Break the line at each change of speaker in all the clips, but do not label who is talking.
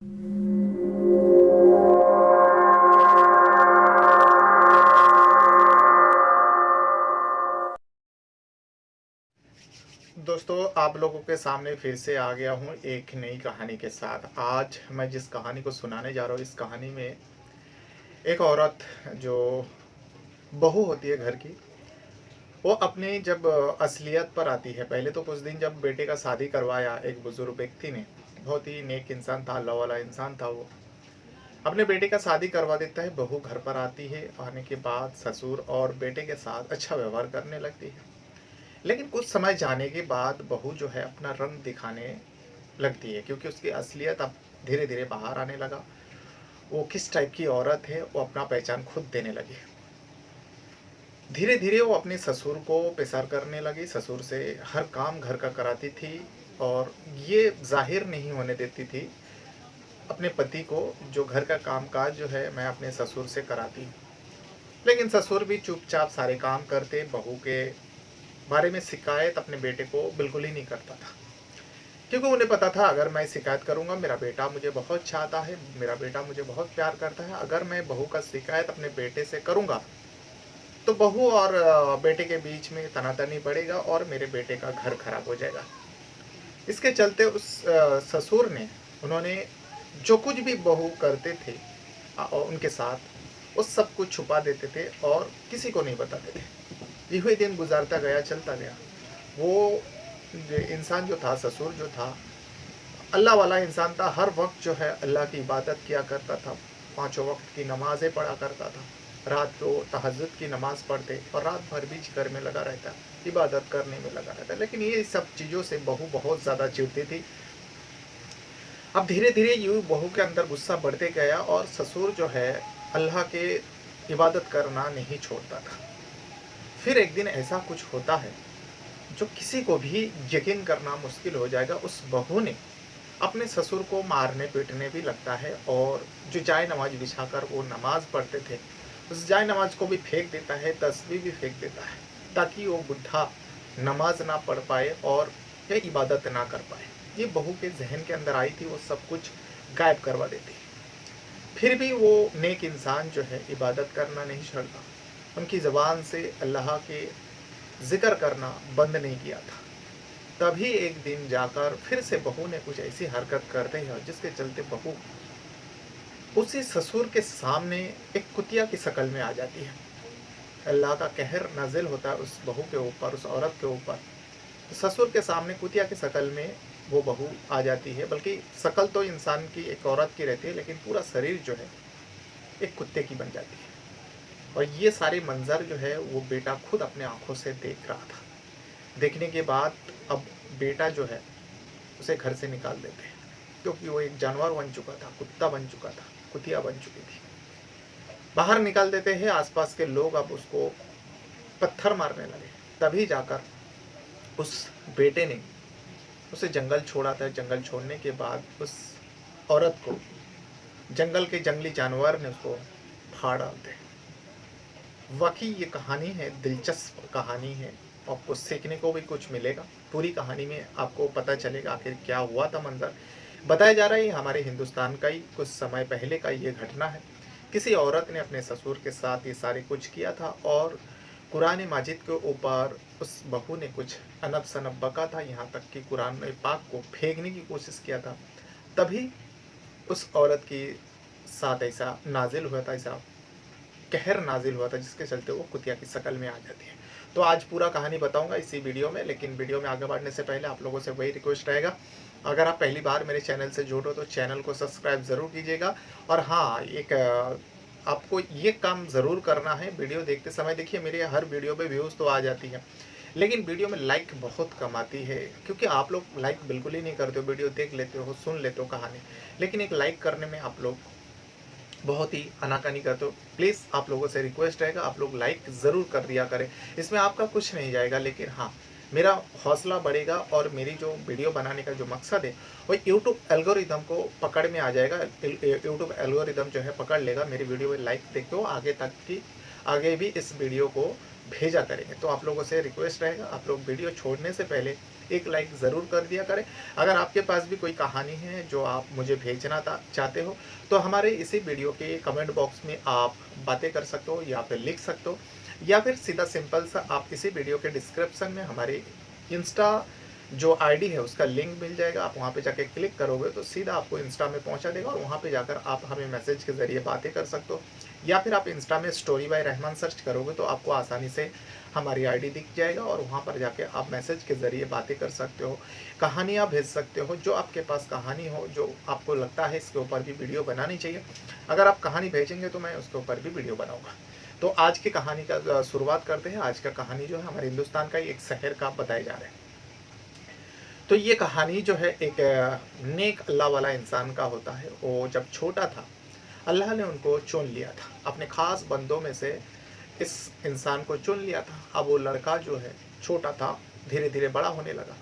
दोस्तों, आप लोगों के सामने फिर से आ गया हूँ एक नई कहानी के साथ। आज मैं जिस कहानी को सुनाने जा रहा हूँ, इस कहानी में एक औरत जो बहू होती है घर की, वो अपनी जब असलियत पर आती है। पहले तो कुछ दिन जब बेटे का शादी करवाया एक बुजुर्ग व्यक्ति ने, बहुत ही नेक इंसान था, अल्लाह वाला इंसान था। वो अपने बेटे का शादी करवा देता है। बहू घर पर आती है। आने के बाद ससुर और बेटे के साथ अच्छा व्यवहार करने लगती है। लेकिन कुछ समय जाने के बाद बहू जो है अपना रंग दिखाने लगती है, क्योंकि उसकी असलियत अब धीरे धीरे बाहर आने लगा। वो किस टाइप की औरत है वो अपना पहचान खुद देने लगी। धीरे धीरे वो अपने ससुर को प्रेशर करने लगी। ससुर से हर काम घर का कराती थी और ये जाहिर नहीं होने देती थी अपने पति को, जो घर का काम काज जो है मैं अपने ससुर से कराती हूँ। लेकिन ससुर भी चुपचाप सारे काम करते। बहू के बारे में शिकायत अपने बेटे को बिल्कुल ही नहीं करता था, क्योंकि उन्हें पता था अगर मैं शिकायत करूंगा मेरा बेटा मुझे बहुत चाहता है, मेरा बेटा मुझे बहुत प्यार करता है। अगर मैं बहू का शिकायत अपने बेटे से करूंगा तो बहू और बेटे के बीच में तनातनी बढ़ेगा और मेरे बेटे का घर खराब हो जाएगा। इसके चलते उस ससुर ने, उन्होंने जो कुछ भी बहू करते थे उनके साथ, वो सब कुछ छुपा देते थे और किसी को नहीं बताते थे। ये हुए दिन गुजारता गया, चलता गया। वो इंसान जो था, ससुर जो था, अल्लाह वाला इंसान था। हर वक्त जो है अल्लाह की इबादत किया करता था। पांचों वक्त की नमाजें पढ़ा करता था। रात को तहज्जुद की नमाज पढ़ते और रात भर भी जिक्र में लगा रहता, इबादत करने में लगा रहता। लेकिन ये सब चीज़ों से बहू बहुत ज़्यादा चिढ़ती थी। अब धीरे धीरे यूँ बहू के अंदर गुस्सा बढ़ते गया और ससुर जो है अल्लाह के इबादत करना नहीं छोड़ता था। फिर एक दिन ऐसा कुछ होता है जो किसी को भी यकीन करना मुश्किल हो जाएगा। उस बहू ने अपने ससुर को मारने पीटने भी लगता है और जो जाय नमाज बिछाकर वो नमाज पढ़ते थे, उस जाय नमाज को भी फेंक देता है, तस्बीह भी फेंक देता है, ताकि वो बुढ़ा नमाज ना पढ़ पाए और ये इबादत ना कर पाए। ये बहू के जहन के अंदर आई थी, वो सब कुछ गायब करवा देती। फिर भी वो नेक इंसान जो है इबादत करना नहीं छोड़ता। उनकी ज़बान से अल्लाह के जिक्र करना बंद नहीं किया था। तभी एक दिन जाकर फिर से बहू ने कुछ ऐसी हरकत कर दी है जिसके चलते बहू उसी ससुर के सामने एक कुतिया की शक्ल में आ जाती है। अल्लाह का कहर नाजिल होता है उस बहू के ऊपर, उस औरत के ऊपर। ससुर के सामने कुतिया की शक्ल में वो बहू आ जाती है। बल्कि शक्ल तो इंसान की, एक औरत की रहती है, लेकिन पूरा शरीर जो है एक कुत्ते की बन जाती है। और ये सारे मंजर जो है वो बेटा खुद अपने आंखों से देख रहा था। देखने के बाद अब बेटा जो है उसे घर से निकाल देते हैं, क्योंकि वो एक जानवर बन चुका था, कुत्ता बन चुका था, कुतिया बन चुकी थी। बाहर निकाल देते हैं। आसपास के लोग अब उसको पत्थर मारने लगे। तभी जाकर उस बेटे ने उसे जंगल छोड़ा था। जंगल छोड़ने के बाद उस औरत को जंगल के जंगली जानवर ने उसको फाड़ डालते हैं। वाकई ये कहानी है, दिलचस्प कहानी है। आपको सीखने को भी कुछ मिलेगा। पूरी कहानी में आपको पता चलेगा आखिर क्या हुआ था। मंजर बताया जा रहा है हमारे हिंदुस्तान का ही कुछ समय पहले का ये घटना है। किसी औरत ने अपने ससुर के साथ ये सारे कुछ किया था और कुरान माजिद के ऊपर उस बहू ने कुछ अनब सनब बका था, यहाँ तक कि कुरान पाक को फेंकने की कोशिश किया था। तभी उस औरत के साथ ऐसा नाजिल हुआ था, ऐसा कहर नाजिल हुआ था, जिसके चलते वो कुतिया की शक्ल में आ जाती है। तो आज पूरा कहानी बताऊंगा इसी वीडियो में। लेकिन वीडियो में आगे बढ़ने से पहले आप लोगों से वही रिक्वेस्ट रहेगा, अगर आप पहली बार मेरे चैनल से जुड़ो तो चैनल को सब्सक्राइब ज़रूर कीजिएगा। और हाँ, एक आपको ये काम ज़रूर करना है, वीडियो देखते समय देखिए मेरे हर वीडियो पे व्यूज़ तो आ जाती है, लेकिन वीडियो में लाइक बहुत कम आती है, क्योंकि आप लोग लाइक बिल्कुल ही नहीं करते हो। वीडियो देख लेते हो, सुन लेते हो कहानी, लेकिन एक लाइक करने में आप लोग बहुत ही आनाकानी करते हो। प्लीज़ आप लोगों से रिक्वेस्ट रहेगा, आप लोग लाइक ज़रूर कर दिया करें। इसमें आपका कुछ नहीं जाएगा, लेकिन हाँ, मेरा हौसला बढ़ेगा और मेरी जो वीडियो बनाने का जो मकसद है वो यूट्यूब एल्गोरिदम को पकड़ में आ जाएगा। यूट्यूब एल्गोरिदम जो है पकड़ लेगा मेरी वीडियो में लाइक देखते हो, आगे तक की आगे भी इस वीडियो को भेजा करेंगे। तो आप लोगों से रिक्वेस्ट रहेगा, आप लोग वीडियो छोड़ने से पहले एक लाइक ज़रूर कर दिया करें। अगर आपके पास भी कोई कहानी है जो आप मुझे भेजना चाहते हो, तो हमारे इसी वीडियो के कमेंट बॉक्स में आप बातें कर सकते हो या फिर लिख सकते हो, या फिर सीधा सिंपल सा आप इसी वीडियो के डिस्क्रिप्शन में हमारे इंस्टा जो आईडी है उसका लिंक मिल जाएगा। आप वहाँ पे जाके क्लिक करोगे तो सीधा आपको इंस्टा में पहुँचा देगा, और वहाँ पे जाकर आप हमें मैसेज के ज़रिए बातें कर सकते हो, या फिर आप इंस्टा में स्टोरी बाय रहमान सर्च करोगे तो आपको आसानी से हमारी आईडी दिख जाएगा, और वहाँ पर जाके आप मैसेज के ज़रिए बातें कर सकते हो, कहानियाँ भेज सकते हो। जो आपके पास कहानी हो, जो आपको लगता है इसके ऊपर भी वीडियो बनानी चाहिए, अगर आप कहानी भेजेंगे तो मैं उसके ऊपर भी वीडियो बनाऊँगा। तो आज की कहानी का शुरुआत करते हैं। आज का कहानी जो है हमारे हिंदुस्तान का एक शहर का बताए जा रहे हैं। तो ये कहानी जो है एक नेक अल्लाह वाला इंसान का होता है। वो जब छोटा था, अल्लाह ने उनको चुन लिया था, अपने ख़ास बंदों में से इस इंसान को चुन लिया था। अब वो लड़का जो है छोटा था, धीरे धीरे बड़ा होने लगा,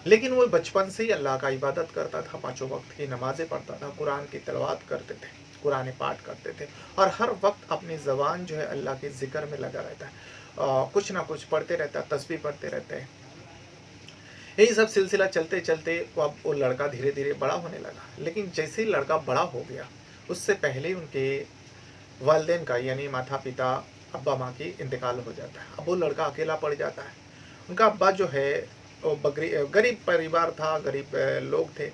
लेकिन वो बचपन से ही अल्लाह का इबादत करता था, पाँचों वक्त की नमाज़ें पढ़ता था, कुरान की तिलावत करते थे, कुरान पाठ करते थे, और हर वक्त अपनी ज़बान जो है अल्लाह के ज़िक्र में लगा रहता है। कुछ ना कुछ पढ़ते रहता है, तस्बीह पढ़ते रहते हैं। यही सब सिलसिला चलते चलते अब वो लड़का धीरे धीरे बड़ा होने लगा। लेकिन जैसे ही लड़का बड़ा हो गया, उससे पहले ही उनके वालिदैन का यानी माता पिता अब्बा माँ की इंतकाल हो जाता है। अब वो लड़का अकेला पड़ जाता है। उनका अब्बा जो है वो गरीब परिवार था, गरीब लोग थे।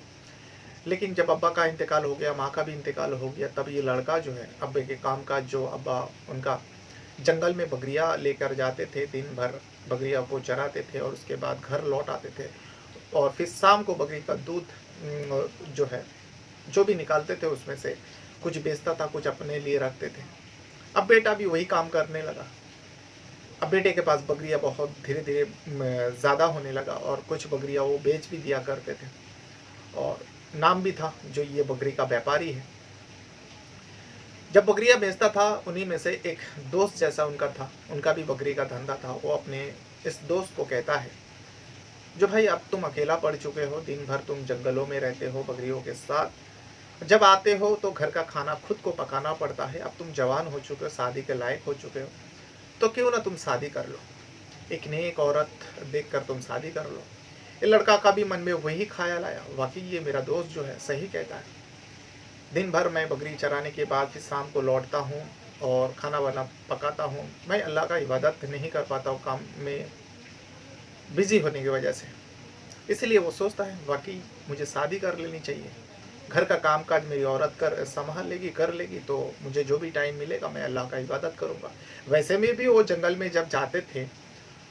लेकिन जब अब्बा का इंतकाल हो गया, माँ का भी इंतकाल हो गया, तब ये लड़का जो है अब्बे के काम का जो अब्बा उनका जंगल में बकरियाँ लेकर जाते थे, दिन भर बकरियों को चराते थे और उसके बाद घर लौट आते थे, और फिर शाम को बकरी का दूध जो है जो भी निकालते थे उसमें से कुछ बेचता था, कुछ अपने लिए रखते थे। अब बेटा भी वही काम करने लगा। अब बेटे के पास बकरियाँ बहुत धीरे धीरे ज़्यादा होने लगा, और कुछ बकरियाँ वो बेच भी दिया करते थे, और नाम भी था जो ये बकरी का व्यापारी है। जब बकरियाँ बेचता था, उन्हीं में से एक दोस्त जैसा उनका था, उनका भी बकरी का धंधा था। वो अपने इस दोस्त को कहता है, जो भाई अब तुम अकेला पड़ चुके हो, दिन भर तुम जंगलों में रहते हो बकरियों के साथ, जब आते हो तो घर का खाना खुद को पकाना पड़ता है। अब तुम जवान हो चुके हो, शादी के लायक हो चुके हो, तो क्यों ना तुम शादी कर लो, एक नेक औरत देखकर तुम शादी कर लो। ये लड़का का भी मन में वही ख्याल आया, वाकई ये मेरा दोस्त जो है सही कहता है। दिन भर मैं बकरी चराने के बाद फिर शाम को लौटता हूँ और खाना वाना पकाता हूँ। मैं अल्लाह का इबादत नहीं कर पाता हूँ काम में बिज़ी होने की वजह से। इसलिए वो सोचता है वाकई मुझे शादी कर लेनी चाहिए, घर का काम काज मेरी औरत संभाल लेगी, कर लेगी, तो मुझे जो भी टाइम मिलेगा मैं अल्लाह का इबादत करूँगा। वैसे में भी वो जंगल में जब जाते थे,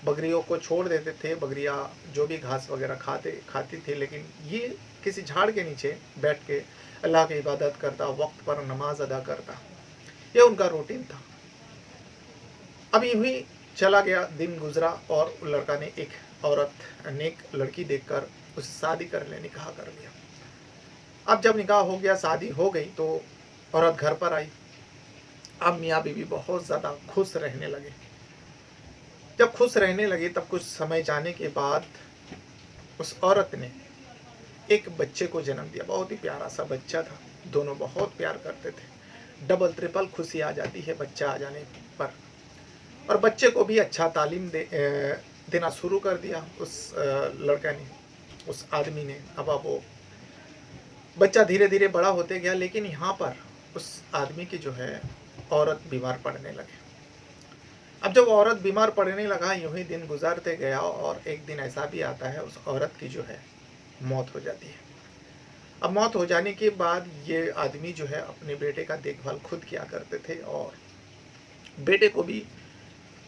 बकरियों को छोड़ देते थे, बकरियाँ जो भी घास वगैरह खाती थी, लेकिन ये किसी झाड़ के नीचे बैठ के अल्लाह की इबादत करता, वक्त पर नमाज अदा करता। यह उनका रूटीन था। अब यूं ही चला गया, दिन गुजरा, और लड़का ने एक औरत, नेक लड़की देखकर उससे शादी कर ले, निकाह कर लिया। अब जब निकाह हो गया, शादी हो गई, तो औरत घर पर आई। अब मियाँ बीवी बहुत ज़्यादा खुश रहने लगे। जब खुश रहने लगे, तब कुछ समय जाने के बाद उस औरत ने एक बच्चे को जन्म दिया। बहुत ही प्यारा सा बच्चा था, दोनों बहुत प्यार करते थे। डबल ट्रिपल खुशी आ जाती है बच्चा आ जाने पर। और बच्चे को भी अच्छा तालीम देना शुरू कर दिया उस लड़का ने, उस आदमी ने। अब वो बच्चा धीरे धीरे बड़ा होते गया, लेकिन यहाँ पर उस आदमी की जो है औरत बीमार पड़ने लगे। अब जब औरत बीमार पड़ने लगा, यूं ही दिन गुजरते गया, और एक दिन ऐसा भी आता है उस औरत की जो है मौत हो जाती है। अब मौत हो जाने के बाद ये आदमी जो है अपने बेटे का देखभाल खुद किया करते थे, और बेटे को भी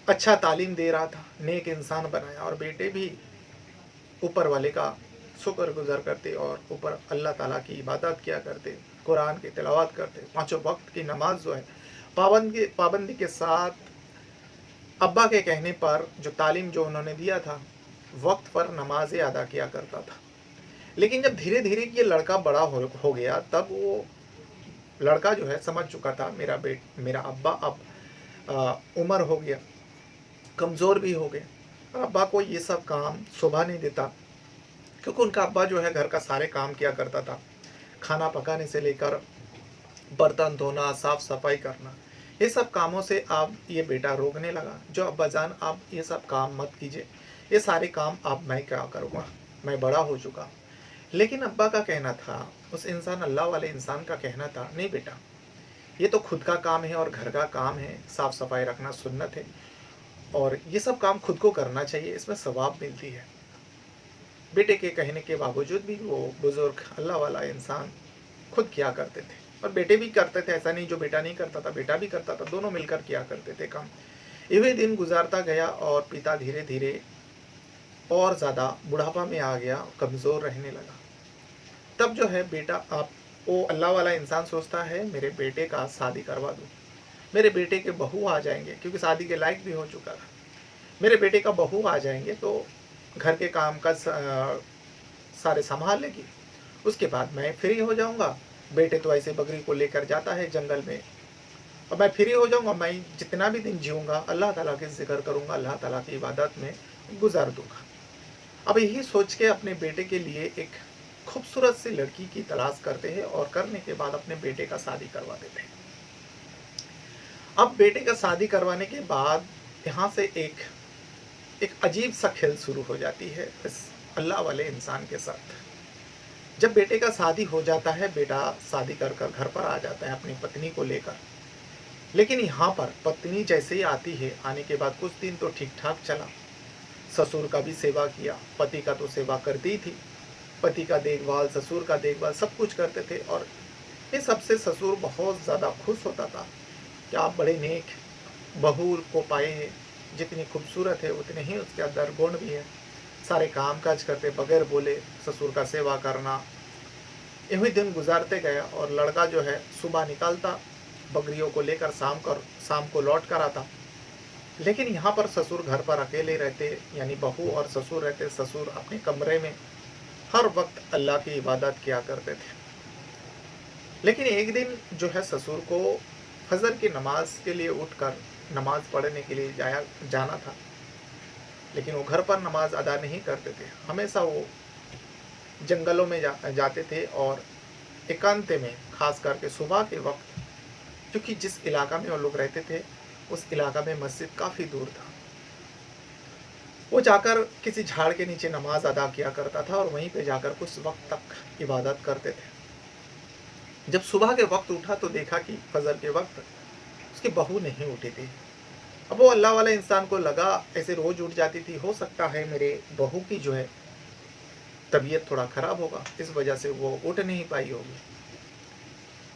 अच्छा तालीम दे रहा था, नेक इंसान बनाया, और बेटे भी ऊपर वाले का शुक्रगुजार करते और ऊपर अल्लाह ताला की इबादत किया करते, कुरान की तिलावत करते, पाँचों वक्त की नमाज जो है पाबंदी के साथ अब्बा के कहने पर जो तालीम जो उन्होंने दिया था, वक्त पर नमाजें अदा किया करता था। लेकिन जब धीरे धीरे ये लड़का बड़ा हो गया, तब वो लड़का जो है समझ चुका था मेरा अब्बा अब उम्र हो गया, कमज़ोर भी हो गए, और अब्बा को ये सब काम शोभा नहीं देता, क्योंकि उनका अब्बा जो है घर का सारे काम किया करता था, खाना पकाने से लेकर बर्तन धोना, साफ सफाई करना, ये सब कामों से अब ये बेटा रोकने लगा। जो अब्बा जान आप ये सब काम मत कीजिए, ये सारे काम अब मैं क्या करूँगा, मैं बड़ा हो चुका। लेकिन अब्बा का कहना था, उस इंसान अल्लाह वाले इंसान का कहना था, नहीं बेटा, ये तो खुद का काम है और घर का काम है, साफ सफाई रखना सुन्नत है और ये सब काम खुद को करना चाहिए, इसमें सवाब मिलती है। बेटे के कहने के बावजूद भी वो बुजुर्ग अल्लाह वाला इंसान खुद किया करते थे और बेटे भी करते थे। ऐसा नहीं जो बेटा नहीं करता था, बेटा भी करता था, दोनों मिलकर किया करते थे काम। ये दिन गुजारता गया और पिता धीरे धीरे और ज़्यादा बुढ़ापा में आ गया, कमज़ोर रहने लगा। तब जो है बेटा, आप वो अल्लाह वाला इंसान सोचता है मेरे बेटे का शादी करवा दूँ, मेरे बेटे के बहू आ जाएंगे, क्योंकि शादी के लायक भी हो चुका था। मेरे बेटे का बहू आ जाएंगे तो घर के काम का सारे संभाल लेगी, उसके बाद मैं फ्री हो जाऊंगा। बेटे तो ऐसे बकरी को लेकर जाता है जंगल में और मैं फ्री हो जाऊंगा। मैं जितना भी दिन जीऊँगा अल्लाह ताला के जिक्र करूँगा, अल्लाह ताला की इबादत में गुजार दूंगा। अब यही सोच के अपने बेटे के लिए एक खूबसूरत सी लड़की की तलाश करते हैं और करने के बाद अपने बेटे का शादी करवा देते हैं। अब बेटे का शादी करवाने के बाद यहाँ से एक एक अजीब सा खेल शुरू हो जाती है इस अल्लाह वाले इंसान के साथ। जब बेटे का शादी हो जाता है, बेटा शादी कर कर घर पर आ जाता है अपनी पत्नी को लेकर। लेकिन यहाँ पर पत्नी जैसे ही आती है, आने के बाद कुछ दिन तो ठीक ठाक चला, ससुर का भी सेवा किया, पति का तो सेवा करती थी, पति का देखभाल, ससुर का देखभाल सब कुछ करते थे। और ये सबसे ससुर बहुत ज़्यादा खुश होता था कि आप बड़े नेक बहू को पाए हैं, जितनी खूबसूरत है उतने ही उसके अंदर गुण भी है। सारे काम काज करते बगैर बोले, ससुर का सेवा करना। यही दिन गुजारते गए और लड़का जो है सुबह निकलता बकरियों को लेकर, शाम को लौट कर आता। लेकिन यहाँ पर ससुर घर पर अकेले रहते, यानी बहू और ससुर रहते। ससुर अपने कमरे में हर वक्त अल्लाह की इबादत किया करते थे। लेकिन एक दिन जो है ससुर को फजर की नमाज के लिए उठकर नमाज पढ़ने के लिए जाना था, लेकिन वो घर पर नमाज अदा नहीं करते थे। हमेशा वो जंगलों में जाते थे और एकांत में, खास करके सुबह के वक्त, क्योंकि जिस इलाका में वो लोग रहते थे उस इलाका में मस्जिद काफ़ी दूर था। वो जाकर किसी झाड़ के नीचे नमाज अदा किया करता था और वहीं पे जाकर कुछ वक्त तक इबादत करते थे। जब सुबह के वक्त उठा तो देखा कि फजर के वक्त उसकी बहू नहीं उठी थी। अब वो अल्लाह वाले इंसान को लगा ऐसे रोज उठ जाती थी, हो सकता है मेरे बहू की जो है तबीयत थोड़ा ख़राब होगा, इस वजह से वो उठ नहीं पाई होगी।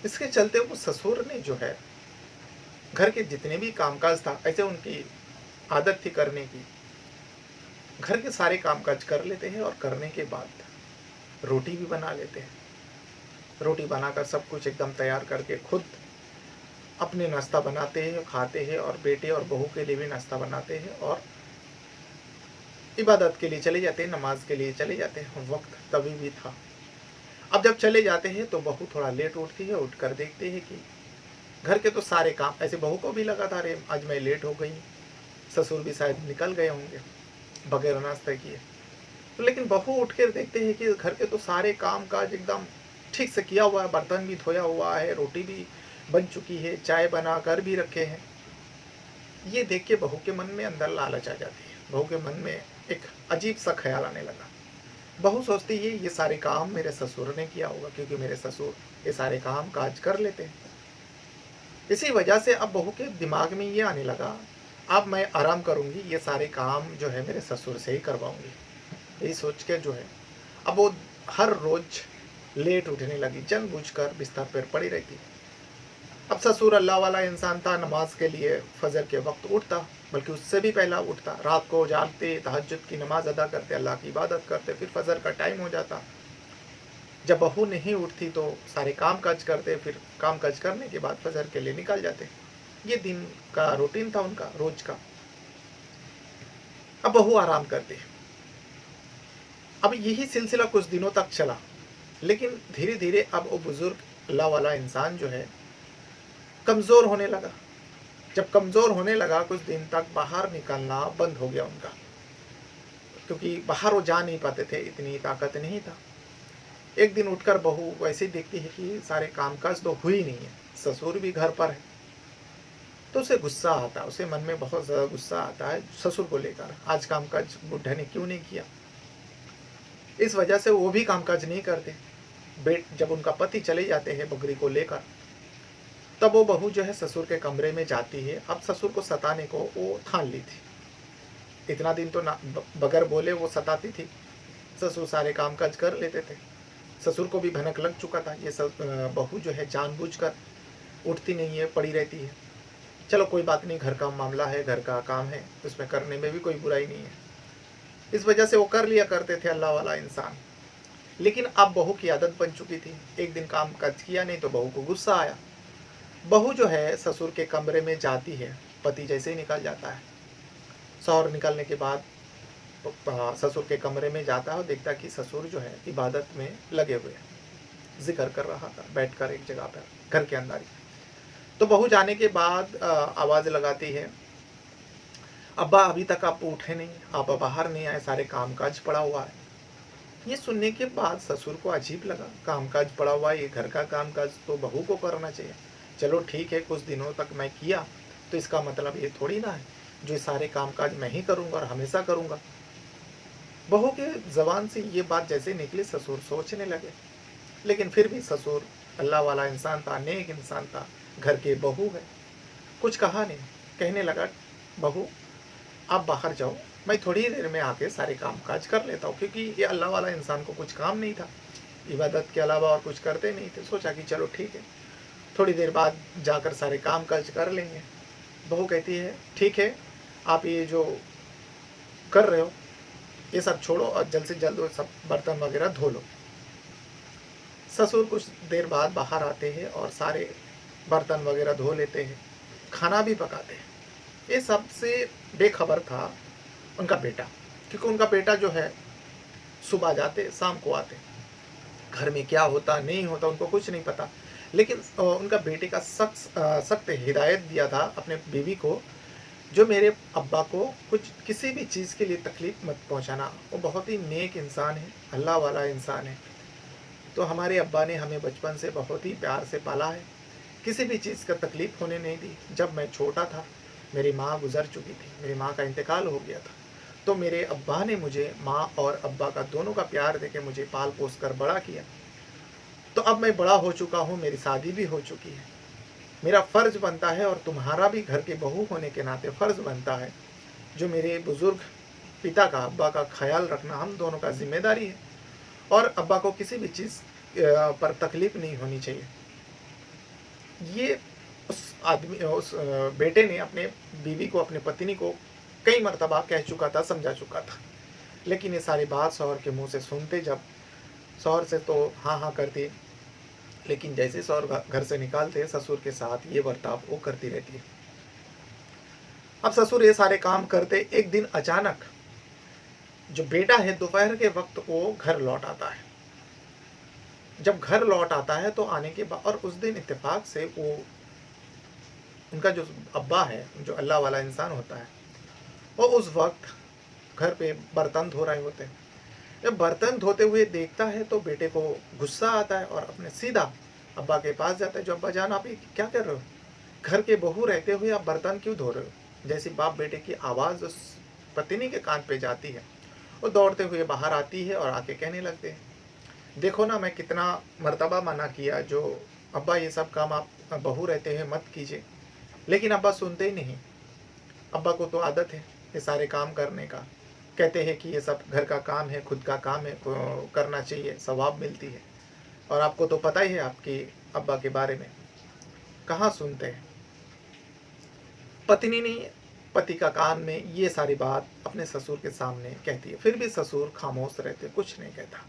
इसके चलते वो ससुर ने जो है घर के जितने भी कामकाज था, ऐसे उनकी आदत थी करने की, घर के सारे कामकाज कर लेते हैं और करने के बाद रोटी भी बना लेते हैं। रोटी बनाकर सब कुछ एकदम तैयार करके खुद अपने नाश्ता बनाते हैं, खाते हैं और बेटे और बहू के लिए भी नाश्ता बनाते हैं और इबादत के लिए चले जाते हैं, नमाज के लिए चले जाते हैं। वक्त तभी भी था। अब जब चले जाते हैं तो बहू थोड़ा लेट उठती है। उठकर देखते हैं कि घर के तो सारे काम, ऐसे बहू को भी लगा था अरे आज मैं लेट हो गई, ससुर भी शायद निकल गए होंगे बगैर नाश्ते किए। तो लेकिन बहू उठ कर देखते हैं कि घर के तो सारे काम काज एकदम ठीक से किया हुआ है, बर्तन भी धोया हुआ है, रोटी भी बन चुकी है, चाय बना कर भी रखे हैं। ये देख के बहू के मन में अंदर लालच आ जाती है। बहू के मन में एक अजीब सा ख्याल आने लगा। बहू सोचती है ये सारे काम मेरे ससुर ने किया होगा, क्योंकि मेरे ससुर ये सारे काम काज कर लेते हैं। इसी वजह से अब बहू के दिमाग में ये आने लगा, अब मैं आराम करूंगी, ये सारे काम जो है मेरे ससुर से ही करवाऊंगी। यही सोच के जो है अब वो हर रोज लेट उठने लगी, जानबूझकर बिस्तर पर पड़ी रहती। अब ससुर अल्लाह वाला इंसान था, नमाज के लिए फजर के वक्त उठता, बल्कि उससे भी पहला उठता। रात को जागते, तहज्जुद की नमाज अदा करते, अल्लाह की इबादत करते, फिर फजर का टाइम हो जाता। जब बहू नहीं उठती तो सारे काम काज करते, फिर काम काज करने के बाद फजर के लिए निकल जाते। ये दिन का रूटीन था उनका रोज का। अब बहू आराम करती। अब यही सिलसिला कुछ दिनों तक चला, लेकिन धीरे धीरे अब वो बुजुर्ग अल्लाह वाला इंसान जो है कमज़ोर होने लगा। जब कमज़ोर होने लगा, कुछ दिन तक बाहर निकलना बंद हो गया उनका, क्योंकि बाहर वो जा नहीं पाते थे, इतनी ताकत नहीं था। एक दिन उठकर बहू वैसे ही देखती है कि सारे कामकाज तो हुई नहीं है, ससुर भी घर पर है, तो उसे गुस्सा आता है। उसे मन में बहुत ज़्यादा गुस्सा आता है ससुर को लेकर, आज कामकाज बुढ़े ने क्यों नहीं किया। इस वजह से वो भी कामकाज नहीं करते। जब उनका पति चले जाते हैं बकरी को लेकर, तब वो बहू जो है ससुर के कमरे में जाती है। अब ससुर को सताने को वो ठान ली थी। इतना दिन तो ना बगैर बोले वो सताती थी, ससुर सारे कामकाज कर लेते थे। ससुर को भी भनक लग चुका था, ये बहू जो है जानबूझकर उठती नहीं है, पड़ी रहती है। चलो कोई बात नहीं, घर का मामला है, घर का काम है, उसमें करने में भी कोई बुराई नहीं है। इस वजह से वो कर लिया करते थे अल्लाह वाला इंसान। लेकिन अब बहू की आदत बन चुकी थी। एक दिन काम काज किया नहीं तो बहू को गुस्सा आया। बहू जो है ससुर के कमरे में जाती है, पति जैसे ही निकल जाता है। शौहर निकलने के बाद ससुर के कमरे में जाता है और देखता है कि ससुर जो है इबादत में लगे हुए हैं, जिक्र कर रहा था बैठकर एक जगह पर घर के अंदर ही। तो बहू जाने के बाद आवाज़ लगाती है, अब्बा अभी तक आप उठे नहीं, आप बाहर नहीं आए, सारे कामकाज पड़ा हुआ है। ये सुनने के बाद ससुर को अजीब लगा, कामकाज पड़ा हुआ है, ये घर का कामकाज तो बहू को करना चाहिए। चलो ठीक है, कुछ दिनों तक मैं किया तो इसका मतलब ये थोड़ी ना है जो सारे कामकाज मैं ही करूँगा और हमेशा करूँगा। बहू के ज़बान से ये बात जैसे निकली, ससुर सोचने लगे। लेकिन फिर भी ससुर अल्लाह वाला इंसान था, नेक इंसान था, घर के बहू है, कुछ कहा नहीं। कहने लगा, बहू आप बाहर जाओ, मैं थोड़ी देर में आके सारे काम काज कर लेता हूँ। क्योंकि ये अल्लाह वाला इंसान को कुछ काम नहीं था, इबादत के अलावा और कुछ करते नहीं थे। सोचा कि चलो ठीक है, थोड़ी देर बाद जाकर सारे काम काज कर लेंगे। बहू कहती है, ठीक है, आप ये जो कर रहे हो ये सब छोड़ो और जल्द से जल्द वो सब बर्तन वगैरह धो लो। ससुर कुछ देर बाद बाहर आते हैं और सारे बर्तन वगैरह धो लेते हैं, खाना भी पकाते हैं। ये सबसे बेखबर था उनका बेटा, क्योंकि उनका बेटा जो है सुबह जाते शाम को आते, घर में क्या होता नहीं होता उनको कुछ नहीं पता। लेकिन उनका बेटे का सख्त हिदायत दिया था अपने बीवी को, जो मेरे अब्बा को कुछ किसी भी चीज़ के लिए तकलीफ़ मत पहुंचाना। वो बहुत ही नेक इंसान है, अल्लाह वाला इंसान है। तो हमारे अब्बा ने हमें बचपन से बहुत ही प्यार से पाला है, किसी भी चीज़ का तकलीफ़ होने नहीं दी। जब मैं छोटा था मेरी माँ गुज़र चुकी थी, मेरी माँ का इंतकाल हो गया था। तो मेरे अब्बा ने मुझे माँ और अब्बा का दोनों का प्यार देके मुझे पाल पोस कर बड़ा किया। तो अब मैं बड़ा हो चुका हूँ, मेरी शादी भी हो चुकी है, मेरा फ़र्ज़ बनता है और तुम्हारा भी घर के बहू होने के नाते फ़र्ज़ बनता है, जो मेरे बुज़ुर्ग पिता का, अब्बा का ख्याल रखना हम दोनों का ज़िम्मेदारी है। और अब्बा को किसी भी चीज़ पर तकलीफ़ नहीं होनी चाहिए। ये उस बेटे ने अपने बीवी को, अपने पत्नी को कई मर्तबा कह चुका था, समझा चुका था। लेकिन ये सारी बात शौहर के मुंह से सुनते, जब शौहर से तो हाँ हाँ करती, लेकिन जैसे शौहर घर से निकालते ससुर के साथ ये बर्ताव वो करती रहती है। अब ससुर ये सारे काम करते, एक दिन अचानक जो बेटा है दोपहर के वक्त वो घर लौट आता है। जब घर लौट आता है तो आने के बाद, और उस दिन इत्तेफाक से वो उनका जो अब्बा है, जो अल्लाह वाला इंसान होता है, वो उस वक्त घर पे बर्तन धो रहे होते हैं। जब बर्तन धोते हुए देखता है तो बेटे को गुस्सा आता है और अपने सीधा अब्बा के पास जाता है, जो अब्बा जान आप ये क्या कर रहे हो, घर के बहू रहते हुए आप बर्तन क्यों धो रहे हो। जैसी बाप बेटे की आवाज़ उस पत्नी के कान पे जाती है, वो दौड़ते हुए बाहर आती है और आके कहने लगते हैं, देखो ना मैं कितना मर्तबा मना किया, जो अब्बा ये सब काम आप बहू रहते हुए मत कीजिए, लेकिन अब्बा सुनते ही नहीं। अब्बा को तो आदत है ये सारे काम करने का, कहते हैं कि ये सब घर का काम है, खुद का काम है, करना चाहिए, सवाब मिलती है। और आपको तो पता ही है आपकी अब्बा के बारे में, कहाँ सुनते हैं। पत्नी ने पति का कान में ये सारी बात अपने ससुर के सामने कहती है, फिर भी ससुर खामोश रहते, कुछ नहीं कहता,